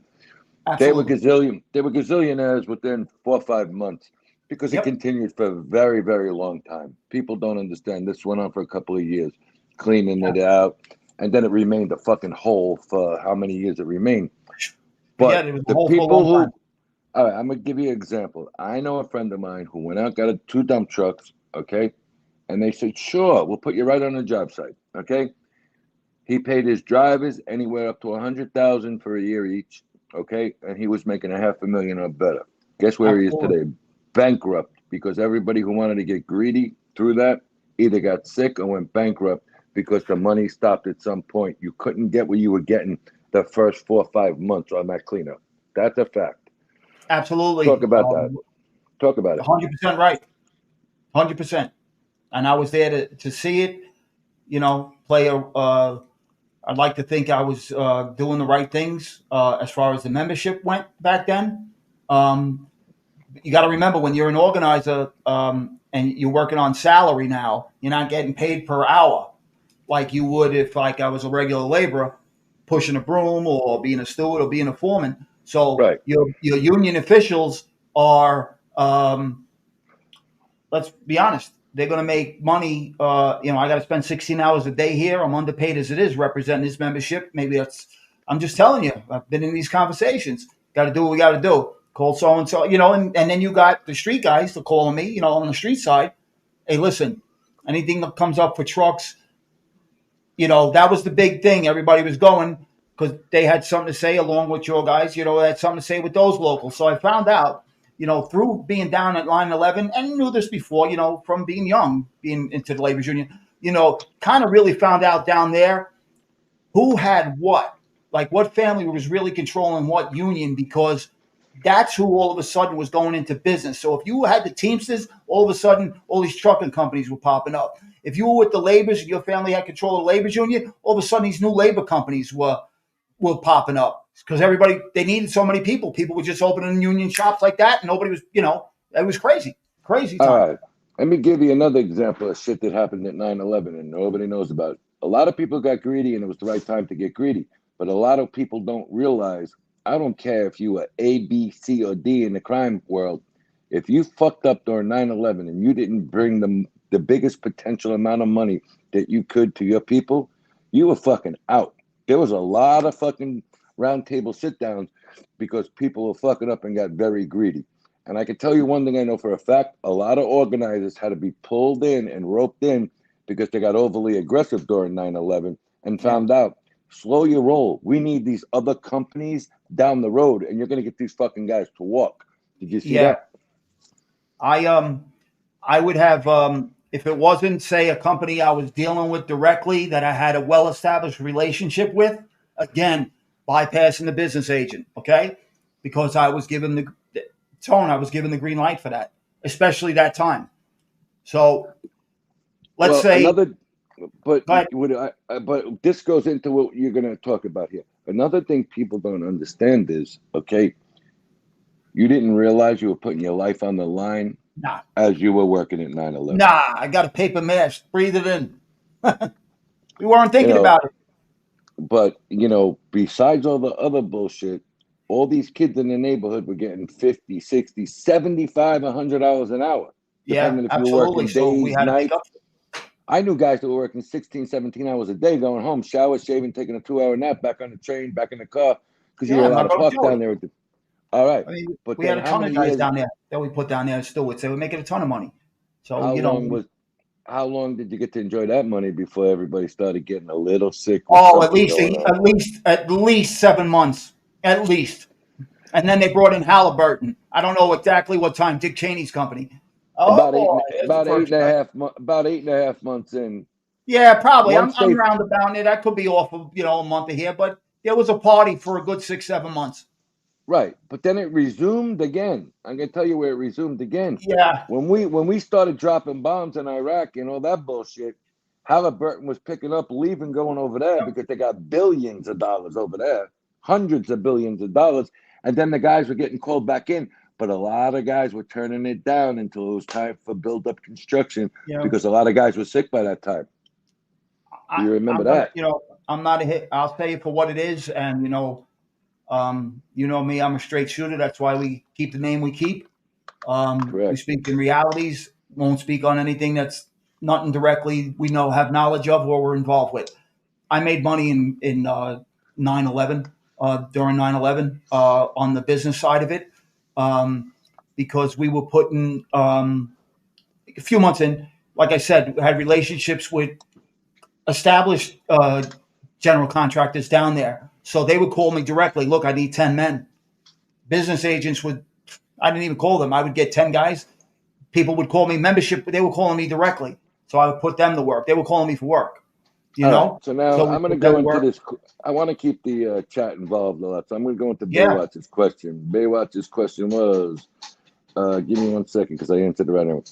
Absolutely. They were gazillionaires within 4 or 5 months because it continued for a very, very long time. People don't understand. This went on for a couple of years, cleaning it out, and then it remained a fucking hole for how many years it remained. But the people who, all right, I'm going to give you an example. I know a friend of mine who went out, got 2 dump trucks, okay? And they said, sure, we'll put you right on the job site, okay? He paid his drivers anywhere up to $100,000 for a year each, okay? And he was making $500,000 or better. Guess where he is today? Bankrupt, because everybody who wanted to get greedy through that either got sick or went bankrupt because the money stopped at some point. You couldn't get what you were getting the first 4 or 5 months on that cleanup. That's a fact. Absolutely. Talk about that. Talk about it. 100% right. 100%. And I was there to see it, play I'd like to think I was doing the right things as far as the membership went back then. You got to remember, when you're an organizer and you're working on salary now, you're not getting paid per hour like you would if like I was a regular laborer pushing a broom or being a steward or being a foreman. So Right. your union officials are, let's be honest, they're going to make money. I got to spend 16 hours a day here. I'm underpaid as it is representing this membership. I'm just telling you, I've been in these conversations. Got to do what we got to do. Call so-and-so, and then you got the street guys to calling me, on the street side. Hey, listen, anything that comes up for trucks, that was the big thing. Everybody was going because they had something to say along with your guys, they had something to say with those locals. So I found out, through being down at Line 11, and knew this before, from being young, being into the labor's union, kind of really found out down there who had what, like what family was really controlling what union, because that's who all of a sudden was going into business. So if you had the Teamsters, all of a sudden, all these trucking companies were popping up. If you were with the laborers and your family had control of the labor's union, all of a sudden these new labor companies were popping up because they needed so many people. People were just opening union shops like that, and nobody was, it was crazy time. All right. Let me give you another example of shit that happened at 9/11 and nobody knows about it. A lot of people got greedy, and it was the right time to get greedy. But a lot of people don't realize, I don't care if you were A, B, C, or D in the crime world. If you fucked up during 9/11 and you didn't bring them the biggest potential amount of money that you could to your people, you were fucking out. There was a lot of fucking round table sit downs because people were fucking up and got very greedy. And I can tell you one thing I know for a fact, a lot of organizers had to be pulled in and roped in because they got overly aggressive during 9/11 and found out, slow your roll. We need these other companies down the road, and you're going to get these fucking guys to walk. Did you see that? I would have, if it wasn't, say, a company I was dealing with directly that I had a well-established relationship with, again, bypassing the business agent, okay? Because I was given the green light for that, especially that time. So let's say... But this goes into what you're going to talk about here. Another thing people don't understand is, okay, you didn't realize you were putting your life on the line as you were working at 9/11. Nah, I got a paper mask. Breathe it in. We weren't thinking about it. But, besides all the other bullshit, all these kids in the neighborhood were getting 50, 60, 75, $100 an hour. Yeah, absolutely. So we had to make up. I knew guys that were working 16, 17 hours a day, going home, shower, shaving, taking a 2-hour nap, back on the train, back in the car, because you were allowed to park down there. All right. I mean, but we had a ton of guys down there that we put down there still would say we're making a ton of money. So, how long did you get to enjoy that money before everybody started getting a little sick? At least 7 months, at least. And then they brought in Halliburton. I don't know exactly what time. Dick Cheney's company. About 8.5 months in. Yeah, probably. I'm roundabout it. I could be off of, a month of here, but there was a party for a good 6-7 months. Right, but then it resumed again. I'm gonna tell you where it resumed again. Yeah. When we started dropping bombs in Iraq and all that bullshit, Halliburton was picking up, leaving, going over there because they got billions of dollars over there, hundreds of billions of dollars, and then the guys were getting called back in. But a lot of guys were turning it down until it was time for build-up construction because a lot of guys were sick by that time. Do you remember that? I'm not a hit. I'll tell you for what it is, and me, I'm a straight shooter. That's why we keep the name we keep. We speak in realities. Won't speak on anything that's nothing directly we have knowledge of or we're involved with. I made money in 9/11 during 9/11 on the business side of it. Because we were putting a few months in, like I said, we had relationships with established general contractors down there. So they would call me directly. Look, I need 10 men. Business agents I didn't even call them. I would get 10 guys. People would call me membership. They were calling me directly. So I would put them to work. They were calling me for work. You All know? right. So now So I'm going to we've got go to into work. this. I want to keep the chat involved a lot. So I'm going to go into Yeah. Baywatch's question. Baywatch's question was, give me 1 second because I answered the right one.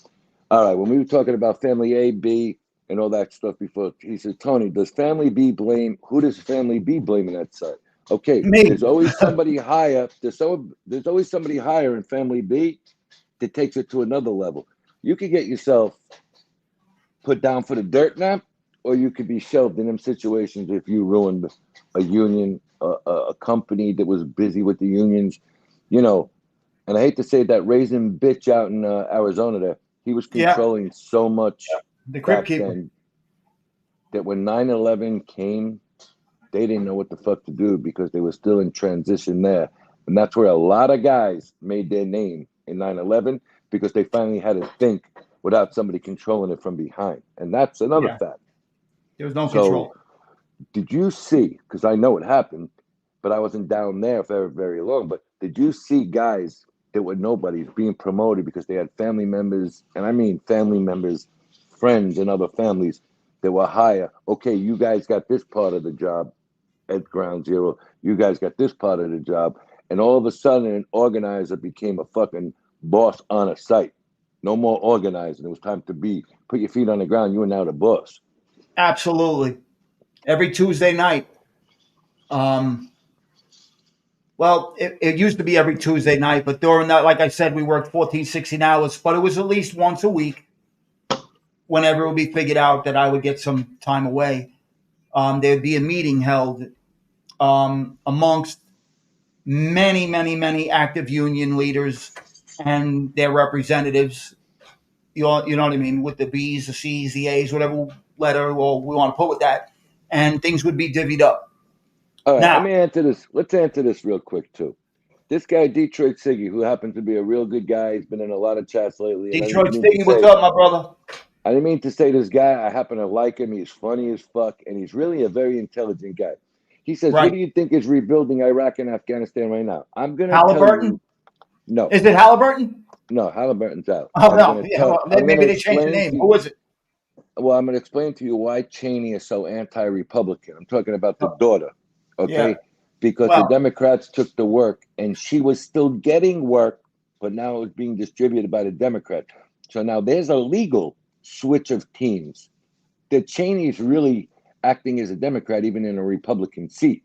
All right. When we were talking about family A, B, and all that stuff before, he said, Tony, does family B blame? Who does family B blame on that side? Okay. Me. There's always somebody higher. There's always somebody higher in family B that takes it to another level. You could get yourself put down for the dirt nap, or you could be shelved in them situations if you ruined a union, a company that was busy with the unions, you know. And I hate to say that raisin bitch out in Arizona there, he was Yeah. controlling so much The Crypt back Keeper. then that when 9/11 came, they didn't know what the fuck to do because they were still in transition there. And that's where a lot of guys made their name in 9/11 because they finally had to think without somebody controlling it from behind. And that's another Yeah. fact. There was no So, control. did you see, because I know it happened, but I wasn't down there for very long, but did you see guys that were nobodies being promoted because they had family members, and I mean family members, friends and other families that were higher? Okay, you guys got this part of the job at Ground Zero. You guys got this part of the job. And all of a sudden, an organizer became a fucking boss on a site. No more organizing. It was time to put your feet on the ground. You are now the boss. Absolutely. Every Tuesday night. Well, it used to be every Tuesday night, but during that, like I said, we worked 14, 16 hours, but it was at least once a week whenever it would be figured out that I would get some time away. There'd be a meeting held amongst many, many, many active union leaders and their representatives. You know what I mean? With the B's, the C's, the A's, whatever letter or we want to put with that. And things would be divvied up. All right, Now, let me answer this. Let's answer this real quick, too. This guy, Detroit Siggy, who happens to be a real good guy, he's been in a lot of chats lately. And Detroit City, what's up, my brother? I didn't mean to say this guy. I happen to like him. He's funny as fuck, and he's really a very intelligent guy. He says, Right. what do you think is rebuilding Iraq and Afghanistan right now? I'm going to tell Halliburton? you. No. Is it Halliburton? No, Halliburton's out. Oh, no. Yeah, well, maybe they changed the name. Who is it? Well, I'm going to explain to you why Cheney is so anti-Republican. I'm talking about the daughter, okay? Yeah. Because the Democrats took the work, and she was still getting work, but now it was being distributed by the Democrats. So now there's a legal switch of teams. That Cheney is really acting as a Democrat, even in a Republican seat,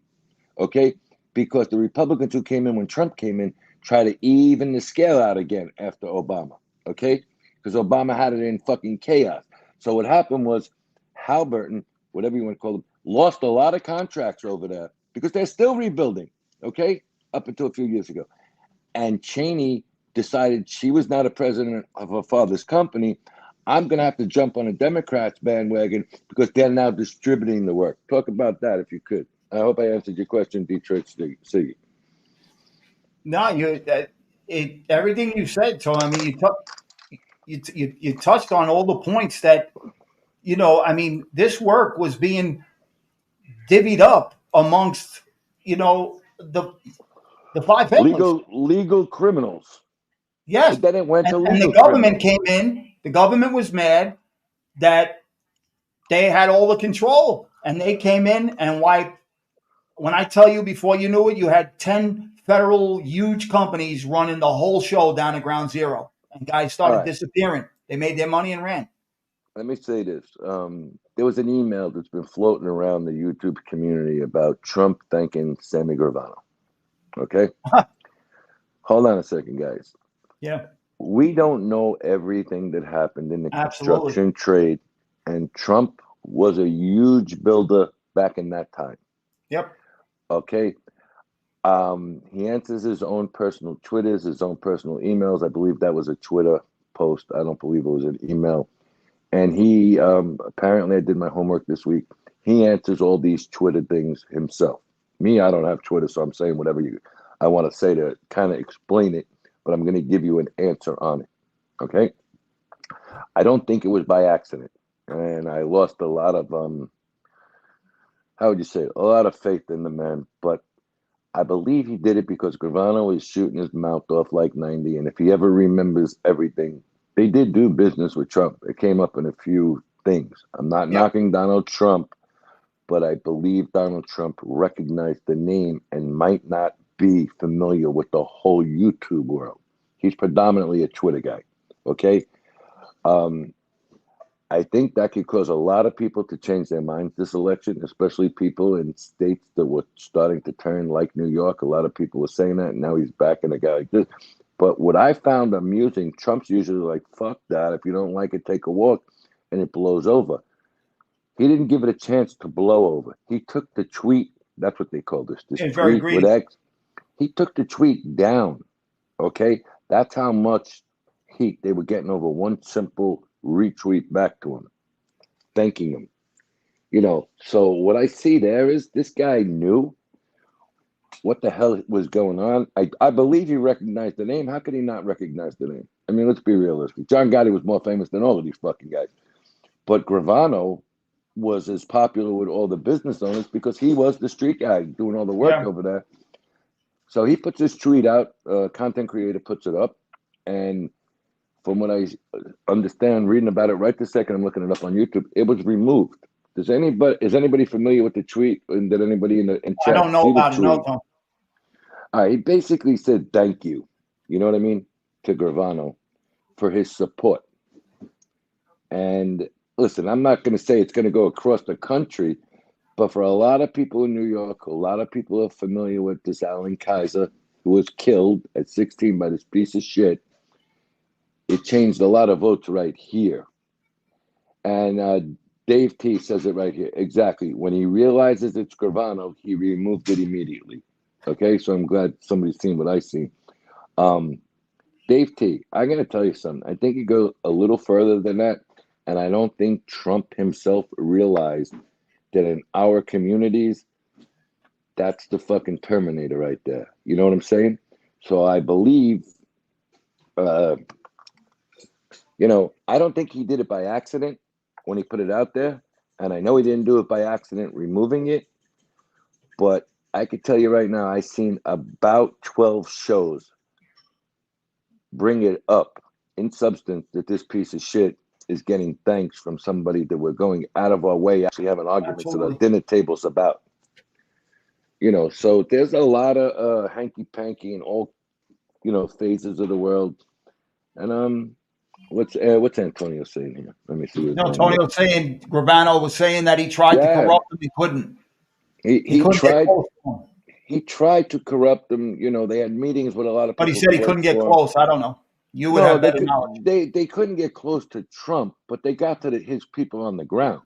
okay? Because the Republicans who came in when Trump came in try to even the scale out again after Obama, okay? Because Obama had it in fucking chaos. So what happened was Halliburton, whatever you want to call them, lost a lot of contracts over there because they're still rebuilding, okay? Up until a few years ago. And Cheney decided she was not a president of her father's company. I'm going to have to jump on a Democrats bandwagon because they're now distributing the work. Talk about that if you could. I hope I answered your question, Detroit Siggy. No, everything you said. So I mean, you touched on all the points that I mean, this work was being divvied up amongst the five families. Legal criminals. Yes, But then it went to legal and the government criminals. came in. The government was mad that they had all the control, and they came in and wiped. When I tell you, before you knew it, you had 10 federal huge companies running the whole show down at Ground Zero, and guys started disappearing. They made their money and ran. Let me say this. There was an email that's been floating around the YouTube community about Trump thanking Sammy Gravano. Okay? Hold on a second, guys. Yeah. We don't know everything that happened in the construction trade, and Trump was a huge builder back in that time. Yep. Okay. He answers his own personal Twitters, his own personal emails. I believe that was a Twitter post. I don't believe it was an email. And he apparently, I did my homework this week. He answers all these Twitter things himself. Me, I don't have Twitter, so I'm saying whatever I want to say to kind of explain it, but I'm going to give you an answer on it. Okay? I don't think it was by accident. And I lost a lot of, how would you say it? A lot of faith in the man. But I believe he did it because Gravano was shooting his mouth off like 90. And if he ever remembers everything, they did do business with Trump. It came up in a few things. I'm not knocking Donald Trump but I believe Donald Trump recognized the name and might not be familiar with the whole YouTube world. He's predominantly a Twitter guy. Okay. I think that could cause a lot of people to change their minds this election, especially people in states that were starting to turn like New York. A lot of people were saying that, and now he's backing a guy like this. But what I found amusing, Trump's usually like, fuck that. If you don't like it, take a walk, and it blows over. He didn't give it a chance to blow over. He took the tweet, that's what they call this It's very tweet with greedy. X. He took the tweet down, okay? That's how much heat they were getting over one simple retweet back to him, thanking him. You know, so what I see there is this guy knew what the hell was going on. I believe he recognized the name. How could he not recognize the name? I mean, let's be realistic. John Gotti was more famous than all of these fucking guys. But Gravano was as popular with all the business owners because he was the street guy doing all the work over there. So he puts this tweet out, content creator puts it up, and from what I understand, reading about it right this second, I'm looking it up on YouTube, it was removed. Is anybody familiar with the tweet? And did anybody in chat I don't know see the about it, tweet? no, Tom. He basically said thank you. You know what I mean? To Gravano for his support. And listen, I'm not going to say it's going to go across the country, but for a lot of people in New York, a lot of people are familiar with this Alan Kaiser, who was killed at 16 by this piece of shit. It changed a lot of votes right here. And Dave T says it right here. Exactly. When he realizes it's Gravano, he removed it immediately. Okay, so I'm glad somebody's seen what I see. Dave T, I got to tell you something. I think you go a little further than that, and I don't think Trump himself realized that in our communities, that's the fucking Terminator right there. You know what I'm saying? So I believe, you know, I don't think he did it by accident when he put it out there, and I know he didn't do it by accident removing it, but I could tell you right now, I've seen about 12 shows bring it up in substance that this piece of shit is getting thanks from somebody that we're going out of our way, actually having arguments at our dinner tables about. You know, so there's a lot of hanky-panky in all, you know, phases of the world. And what's Antonio saying here? Let me see. No, Antonio's saying Gravano was saying that he tried to corrupt him. He couldn't. He couldn't tried. get close to him. He tried to corrupt them. You know, they had meetings with a lot of people. But he said he couldn't get close. I don't know. You would have better knowledge. They couldn't get close to Trump, but they got to his people on the ground.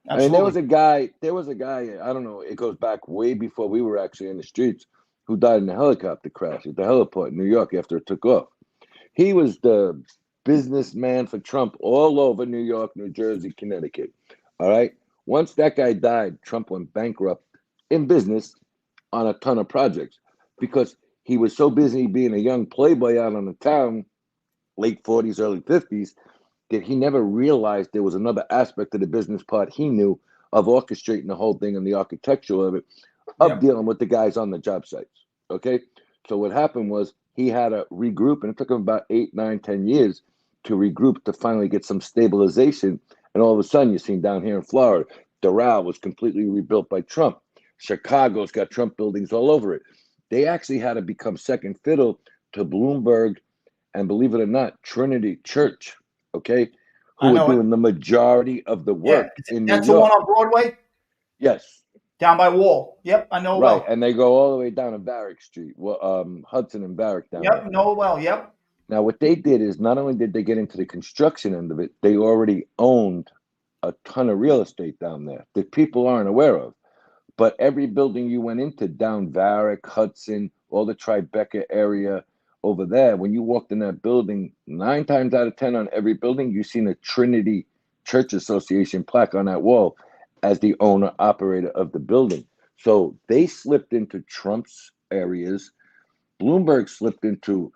Absolutely. I mean, there was a guy, I don't know, it goes back way before we were actually in the streets, who died in a helicopter crash at the heliport in New York after it took off. He was the businessman for Trump all over New York, New Jersey, Connecticut. All right. Once that guy died, Trump went bankrupt in business on a ton of projects because he was so busy being a young playboy out on the town, late 40s, early 50s, that he never realized there was another aspect of the business part he knew of orchestrating the whole thing and the architecture of it, of dealing with the guys on the job sites. Okay. So what happened was he had to regroup, and it took him about 8, 9, 10 years to regroup to finally get some stabilization. And all of a sudden, you see down here in Florida, Doral was completely rebuilt by Trump. Chicago's got Trump buildings all over it. They actually had to become second fiddle to Bloomberg and, believe it or not, Trinity Church, okay, who were doing the majority of the work in New York. That's the one on Broadway? Yes. Down by Wall. Yep, I know well. Right, and they go all the way down to Barrack Street, Hudson and Barrack down there. Yep, know well, yep. Now, what they did is not only did they get into the construction end of it, they already owned a ton of real estate down there that people aren't aware of. But every building you went into down Varick, Hudson, all the Tribeca area over there, when you walked in that building, 9 times out of 10 on every building, you seen a Trinity Church Association plaque on that wall as the owner operator of the building. So they slipped into Trump's areas. Bloomberg slipped into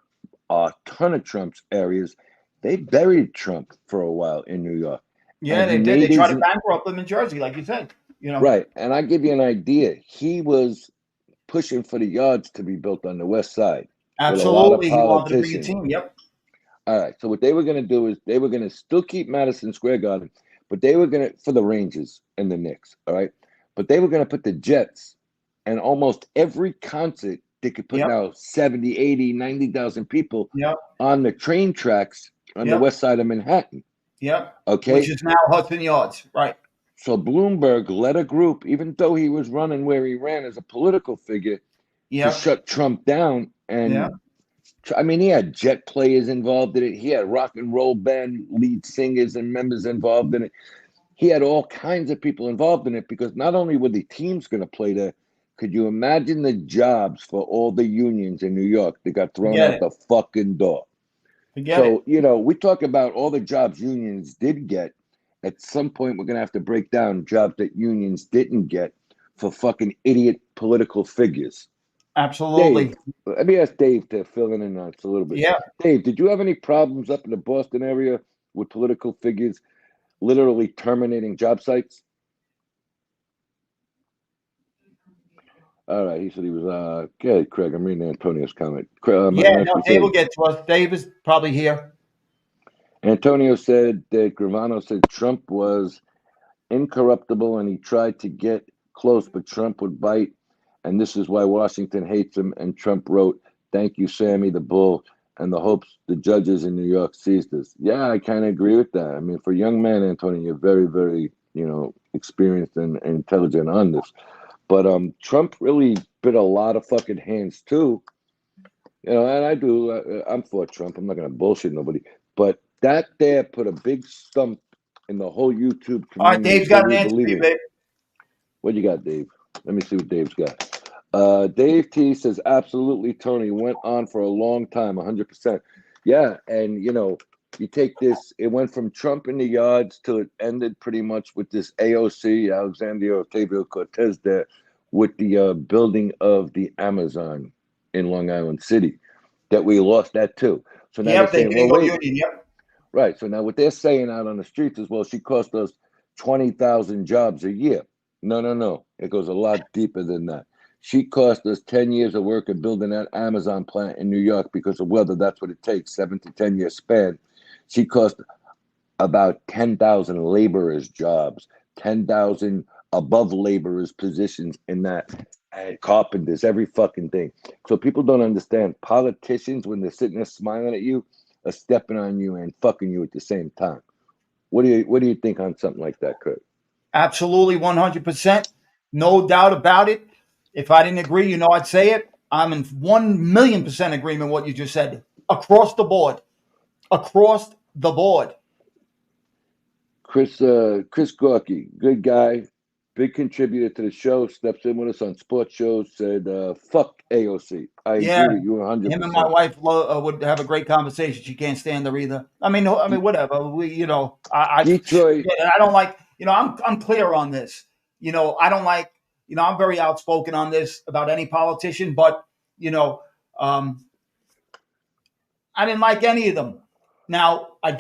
a ton of Trump's areas. They buried Trump for a while in New York. Yeah, they did. They tried to bankrupt him in Jersey, like you said. You know, right. And I give you an idea. He was pushing for the yards to be built on the west side. Absolutely. He wanted to bring a team. Yep. All right. So what they were going to do is they were going to still keep Madison Square Garden, but they were going to, for the Rangers and the Knicks. All right. but they were going to put the Jets, and almost every concert they could put Yep. now 70, 80, 90,000 people Yep. on the train tracks on the Yep. west side of Manhattan. Yep. Okay. Which is now Hudson Yards. Right. So Bloomberg led a group, even though he was running where he ran as a political figure, to Yep. shut Trump down. And Yeah. I mean, he had Jet players involved in it. He had rock and roll band lead singers and members involved in it. He had all kinds of people involved in it, because not only were the teams going to play there, could you imagine the jobs for all the unions in New York that got thrown Forget out the fucking door? Forget it. So, you know, we talk about all the jobs unions did get. At some point, we're going to have to break down jobs that unions didn't get for fucking idiot political figures. Absolutely. Dave, let me ask Dave to fill in on us a little bit. Yeah. Dave, did you have any problems up in the Boston area with political figures literally terminating job sites? All right, he said he was. Okay, Craig, I'm reading Antonio's comment. Yeah. No, Dave will get to us. Dave is probably here. Antonio said that Gravano said Trump was incorruptible and he tried to get close, but Trump would bite. And this is why Washington hates him. And Trump wrote, "Thank you, Sammy the Bull," and the hopes the judges in New York sees this. Yeah, I kind of agree with that. I mean, for a young man, Antonio, you're very, very, experienced and intelligent on this. But Trump really bit a lot of fucking hands too. And I do. I'm for Trump. I'm not going to bullshit nobody. But that there put a big stump in the whole YouTube community. All right, Dave's got an answer for you, babe. What you got, Dave? Let me see what Dave's got. Dave T says, absolutely, Tony. Went on for a long time, 100%. Yeah, and, you take this, it went from Trump in the yards till it ended pretty much with this AOC, Alexandria Ocasio-Cortez, there with the building of the Amazon in Long Island City, that we lost that too. So now they're saying, well, wait. Union, yep. Right. So now what they're saying out on the streets is, well, she cost us 20,000 jobs a year. No. It goes a lot deeper than that. She cost us 10 years of work of building that Amazon plant in New York because of weather. That's what it takes, 7 to 10 year span. She cost about 10,000 laborers jobs, 10,000 above laborers positions in that, carpenters, every fucking thing. So people don't understand. Politicians, when they're sitting there smiling at you, are stepping on you and fucking you at the same time. What do you think on something like that, Kurt? Absolutely, 100%. No doubt about it. If I didn't agree, I'd say it. I'm in 1,000,000% agreement with what you just said. Across the board. Across the board. Chris Gorky, good guy, big contributor to the show, steps in with us on sports shows, said, fuck AOC. I agree with you 100%. Him and my wife would have a great conversation. She can't stand her either. I mean, whatever. Detroit. I don't like, I'm clear on this. I don't like, I'm very outspoken on this about any politician, but, I didn't like any of them. Now, I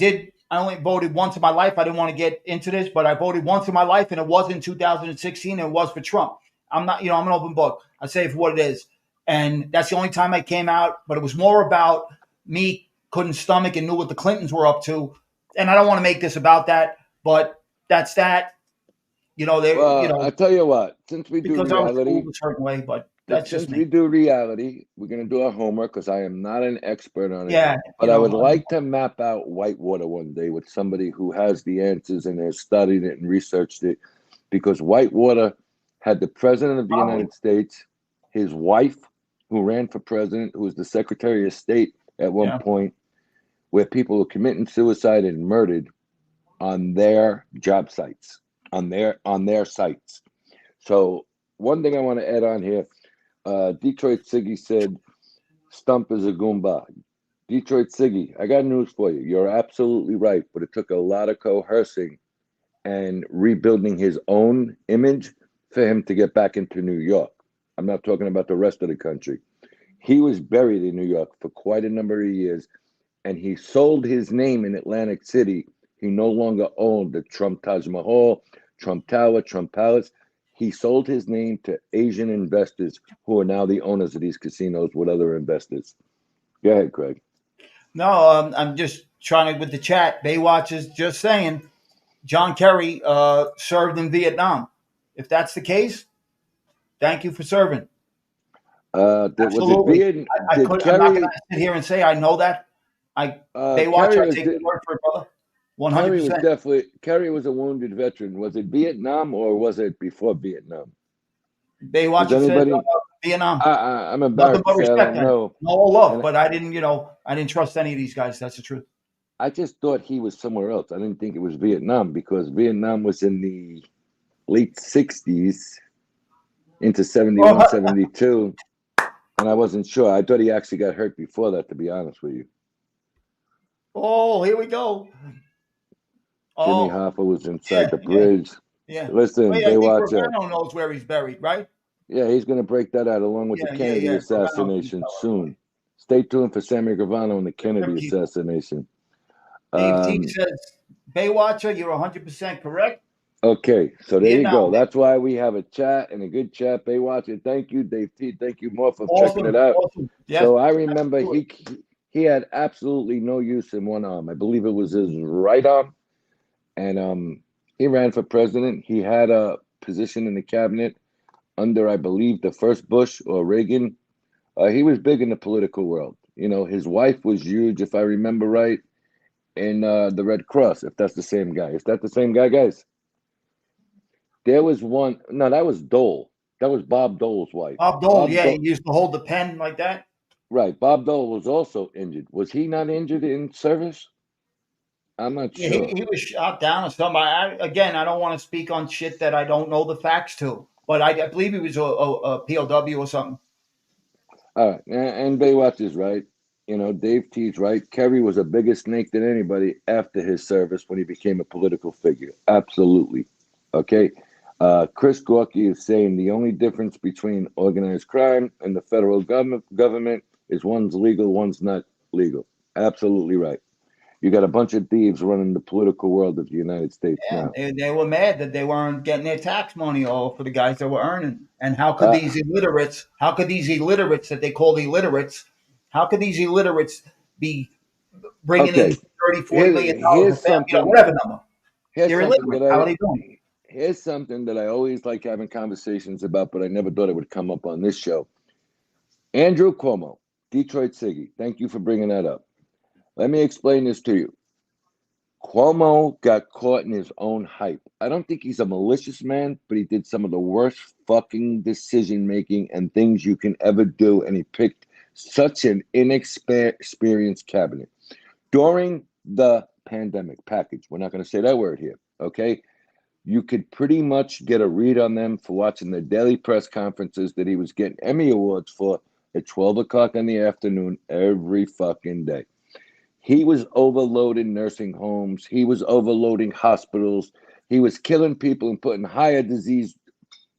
only voted once in my life. I didn't want to get into this, but I voted once in my life, and it was in 2016, and it was for Trump. I'm not, I'm an open book. I say it for what it is. And that's the only time I came out, but it was more about me couldn't stomach and knew what the Clintons were up to. And I don't want to make this about that, but that's that. I tell you what, since we do reality, I was told a certain way, but that's just me. We do reality, we're going to do our homework because I am not an expert on it. Yeah, but I would like to map out Whitewater one day with somebody who has the answers and has studied it and researched it, because Whitewater had the president of the United States, his wife, who ran for president, who was the Secretary of State at one point, where people were committing suicide and murdered on their job sites, on their sites. So one thing I want to add on here, Detroit Siggy said, Stump is a Goomba. Detroit Siggy, I got news for you. You're absolutely right, but it took a lot of coercing and rebuilding his own image for him to get back into New York. I'm not talking about the rest of the country. He was buried in New York for quite a number of years, and he sold his name in Atlantic City. He no longer owned the Trump Taj Mahal, Trump Tower, Trump Palace. He sold his name to Asian investors who are now the owners of these casinos with other investors. Go ahead, Craig. No, I'm just trying to, with the chat, Baywatch is just saying, John Kerry served in Vietnam. If that's the case, thank you for serving. Was it Absolutely. Vietnam? I'm not going to sit here and say I know that. Baywatch, Kerry I was take the word for it, brother. Kerry was 100%. definitely Kerry was a wounded veteran. Was it Vietnam or was it before Vietnam? Baywatch Does says anybody? Vietnam. I'm Nothing embarrassed to but say I respect, don't man. know. No love, And but I didn't, I didn't trust any of these guys. That's the truth. I just thought he was somewhere else. I didn't think it was Vietnam because Vietnam was in the late 60s into 71, 72. And I wasn't sure. I thought he actually got hurt before that, to be honest with you. Oh, here we go. Jimmy Oh, Hoffa was inside yeah, the yeah, bridge. yeah. Listen, Wait, I think Baywatch. Gravano knows where he's buried, right? Yeah, he's going to break that out along with the Kennedy Yeah. Gravano can assassination tell us. soon. Stay tuned for Sammy Gravano and the Kennedy assassination. Dave T says, Baywatcher, you're 100% correct. Okay, so there you go. Vietnam. That's why we have a chat and a good chat. Baywatcher, thank you. Dave T, thank you more for checking it out. Awesome. Yes, So I remember absolutely. he had absolutely no use in one arm. I believe it was his right arm. And he ran for president. He had a position in the cabinet under, I believe, the first Bush or Reagan. He was big in the political world. His wife was huge, if I remember right, in the Red Cross, if that's the same guy. Is that the same guy, guys? There was one. No, that was Dole. That was Bob Dole's wife. Bob Dole, he used to hold the pen like that. Right. Bob Dole was also injured. Was he not injured in service? I'm not sure. He was shot down or something. I don't want to speak on shit that I don't know the facts to, but I believe he was a POW or something. All right. And Baywatch is right. Dave T's right. Kerry was a bigger snake than anybody after his service when he became a political figure. Absolutely. Okay. Chris Gorky is saying the only difference between organized crime and the federal government is one's legal, one's not legal. Absolutely right. You got a bunch of thieves running the political world of the United States now. They were mad that they weren't getting their tax money all for the guys that were earning. And how could these illiterates that they call illiterates, how could these illiterates be bringing in 30, 40 million dollars, whatever number? They're illiterate. How are they doing? Here's something that I always like having conversations about, but I never thought it would come up on this show. Andrew Cuomo, Detroit Siggy, thank you for bringing that up. Let me explain this to you. Cuomo got caught in his own hype. I don't think he's a malicious man, but he did some of the worst fucking decision-making and things you can ever do, and he picked such an inexperienced cabinet. During the pandemic package, we're not going to say that word here, okay? You could pretty much get a read on them for watching the daily press conferences that he was getting Emmy Awards for at 12 o'clock in the afternoon every fucking day. He was overloading nursing homes. He was overloading hospitals. He was killing people and putting higher disease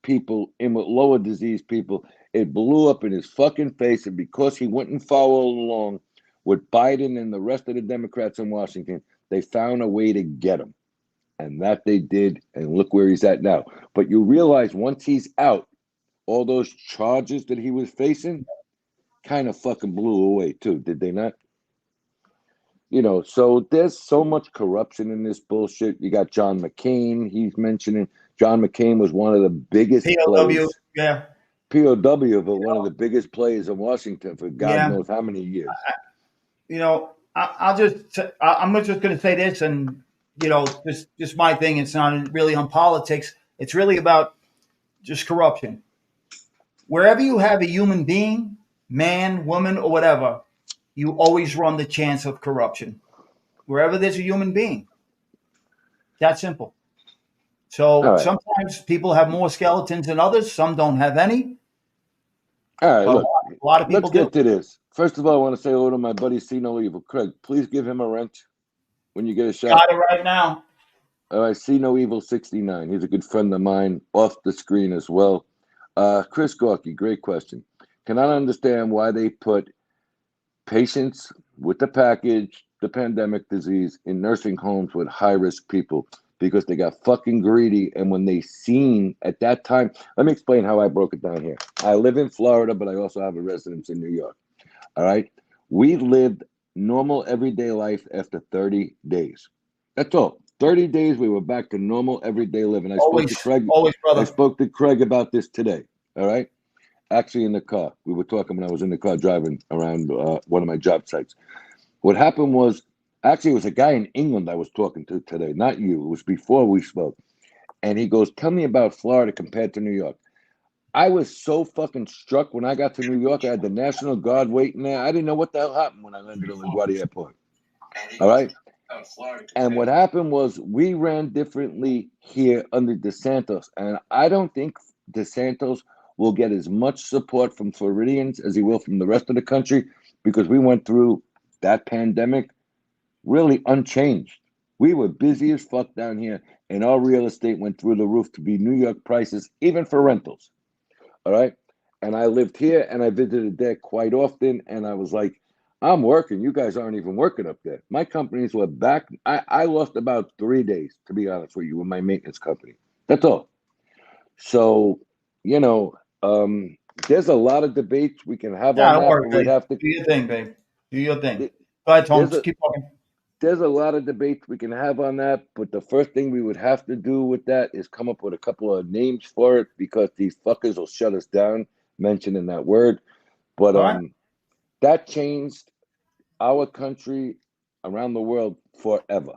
people in with lower disease people. It blew up in his fucking face. And because he wouldn't follow along with Biden and the rest of the Democrats in Washington, they found a way to get him. And that they did. And look where he's at now. But you realize once he's out, all those charges that he was facing kind of fucking blew away too. Did they not? So there's so much corruption in this bullshit. You got John McCain. He's mentioning John McCain was one of the biggest players. Yeah. POW, but one of the biggest players in Washington for God knows how many years. I'm just going to say this, and just my thing. It's not really on politics. It's really about just corruption. Wherever you have a human being, man, woman, or whatever, you always run the chance of corruption. Wherever there's a human being. That simple. So sometimes people have more skeletons than others. Some don't have any. All right, look, a lot of people let's get to this. First of all, I want to say hello to my buddy See No Evil. Craig, please give him a wrench when you get a shot. Got it right now. All right, See No Evil 69. He's a good friend of mine, off the screen as well. Chris Gorky, great question. Cannot understand why they put patients with the package, the pandemic disease, in nursing homes with high-risk people because they got fucking greedy. And when they seen at that time, let me explain how I broke it down here. I live in Florida, but I also have a residence in New York. All right. We lived normal everyday life after 30 days. That's all. 30 days, we were back to normal, everyday living. I spoke to Craig. Always, brother. I spoke to Craig about this today. All right. Actually, in the car. We were talking when I was in the car driving around one of my job sites. What happened was, actually, it was a guy in England I was talking to today, not you. It was before we spoke. And he goes, tell me about Florida compared to New York. I was so fucking struck when I got to New York. I had the National Guard waiting there. I didn't know what the hell happened when I landed on LaGuardia Airport. All right. And what happened was we ran differently here under DeSantis. And I don't think DeSantis will get as much support from Floridians as he will from the rest of the country, because we went through that pandemic really unchanged. We were busy as fuck down here, and our real estate went through the roof to be New York prices, even for rentals. All right. And I lived here and I visited there quite often. And I was like, I'm working. You guys aren't even working up there. My companies were back. I lost about 3 days, to be honest with you, with my maintenance company. That's all. So, you know, there's a lot of debates we can have on that. Worry, We'd have to do your thing, babe. Do your thing. Go ahead, Tom. Just keep talking. There's a lot of debates we can have on that, but the first thing we would have to do with that is come up with a couple of names for it, because these fuckers will shut us down mentioning that word. But that changed our country around the world forever.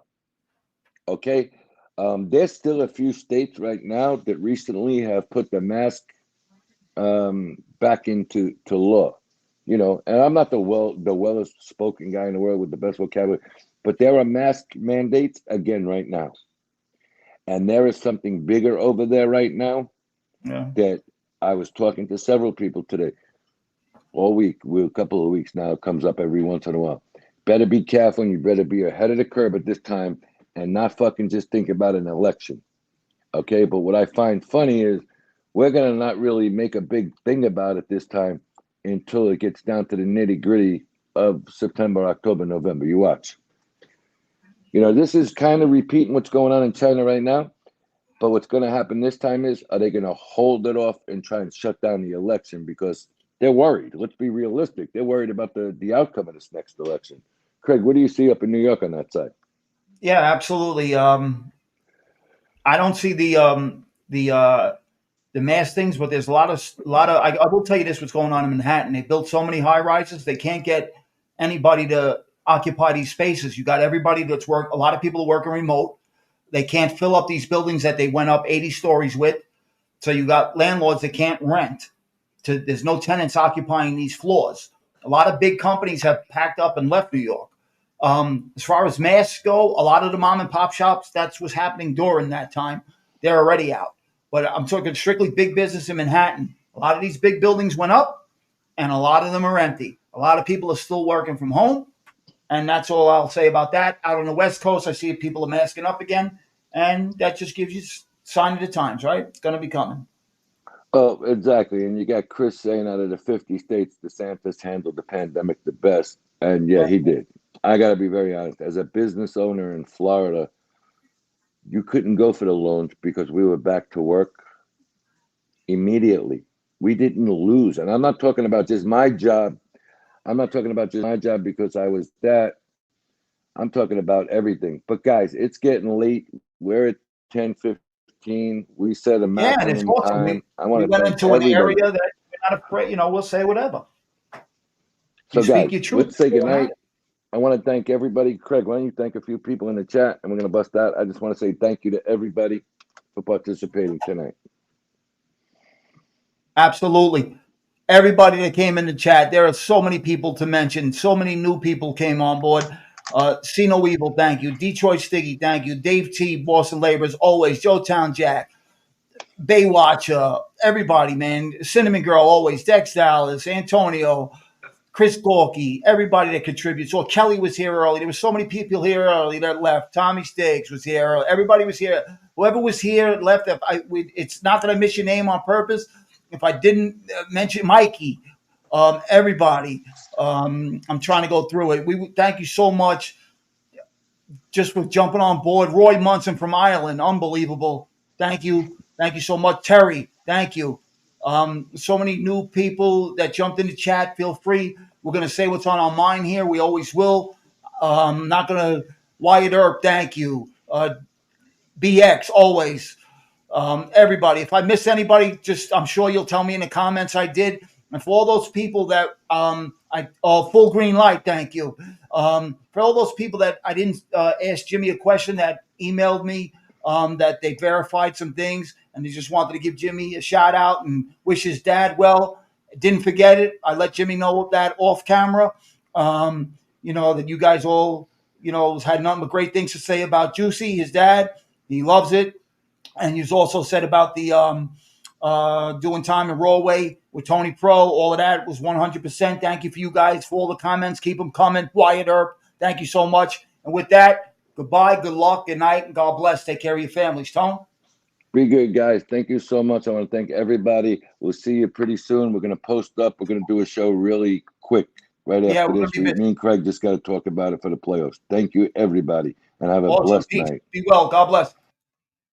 Okay? There's still a few states right now that recently have put the mask back into law. You know, and I'm not the wellest spoken guy in the world with the best vocabulary, but there are mask mandates again right now. And there is something bigger over there right now that I was talking to several people today. All week, a couple of weeks now, it comes up every once in a while. Better be careful, and you better be ahead of the curve at this time and not fucking just think about an election. Okay, but what I find funny is we're going to not really make a big thing about it this time until it gets down to the nitty-gritty of September, October, November. You watch. You know, this is kind of repeating what's going on in China right now. But what's going to happen this time is, are they going to hold it off and try and shut down the election? Because they're worried. Let's be realistic. They're worried about the outcome of this next election. Craig, what do you see up in New York on that side? Yeah, absolutely. I don't see the mass things, but there's a lot of. I will tell you this: what's going on in Manhattan? They built so many high rises, they can't get anybody to occupy these spaces. You got everybody that's a lot of people are working remote. They can't fill up these buildings that they went up 80 stories with. So you got landlords that can't rent. There's no tenants occupying these floors. A lot of big companies have packed up and left New York. As far as masks go, a lot of the mom and pop shops, that's what's happening during that time. They're already out. But I'm talking strictly big business in Manhattan. A lot of these big buildings went up, and a lot of them are empty. A lot of people are still working from home, and that's all I'll say about that. Out on the West Coast, I see people are masking up again, and that just gives you sign of the times, right? It's going to be coming. Oh, exactly. And you got Chris saying out of the 50 states, DeSantis handled the pandemic the best. And yeah, he did. I got to be very honest. As a business owner in Florida, you couldn't go for the loans because we were back to work immediately. We didn't lose. And I'm not talking about just my job. I'm not talking about just my job because I was that. I'm talking about everything. But guys, it's getting late. We're at 10:15. We set a maximum time. I want to thank into everybody. An area that we're not afraid. We'll say whatever. So guys, let's say goodnight. I want to thank everybody. Craig, why don't you thank a few people in the chat, and we're going to bust out. I just want to say thank you to everybody for participating tonight. Absolutely. Everybody that came in the chat, there are so many people to mention. So many new people came on board. See No Evil, thank you. Detroit Stiggy, thank you. Dave T, Boston Laborers, always. Joe Town Jack, Baywatch, everybody, man. Cinnamon Girl, always. Dex Dallas, Antonio, Chris Gorky, everybody that contributes. So Kelly was here early. There were so many people here early that left. Tommy Stiggs was here early. Everybody was here. Whoever was here left. It's not that I miss your name on purpose. If I didn't mention Mikey, everybody, I'm trying to go through it. We thank you so much just for jumping on board. Roy Munson from Ireland, unbelievable. Thank you so much. Terry, thank you. So many new people that jumped in the chat. Feel free. We're going to say what's on our mind here. We always will. Not going to. Wyatt Earp, thank you. BX always. Everybody, if I miss anybody, just I'm sure you'll tell me in the comments I did. And for all those people that full green light, thank you. For all those people that I didn't ask Jimmy a question that emailed me that they verified some things and they just wanted to give Jimmy a shout out and wish his dad well. Didn't forget it. I let Jimmy know that off camera. That you guys all, had nothing but great things to say about Juicy, his dad. He loves it. And he's also said about the doing time in Rawway with Tony Pro. All of that was 100%. Thank you for you guys for all the comments. Keep them coming. Wyatt Earp, thank you so much. And with that, goodbye, good luck, good night, and God bless. Take care of your families. Tone? Be good, guys. Thank you so much. I want to thank everybody. We'll see you pretty soon. We're going to post up. We're going to do a show really quick right after this. Me and Craig just got to talk about it for the playoffs. Thank you, everybody, and have a blessed night. Be well. God bless.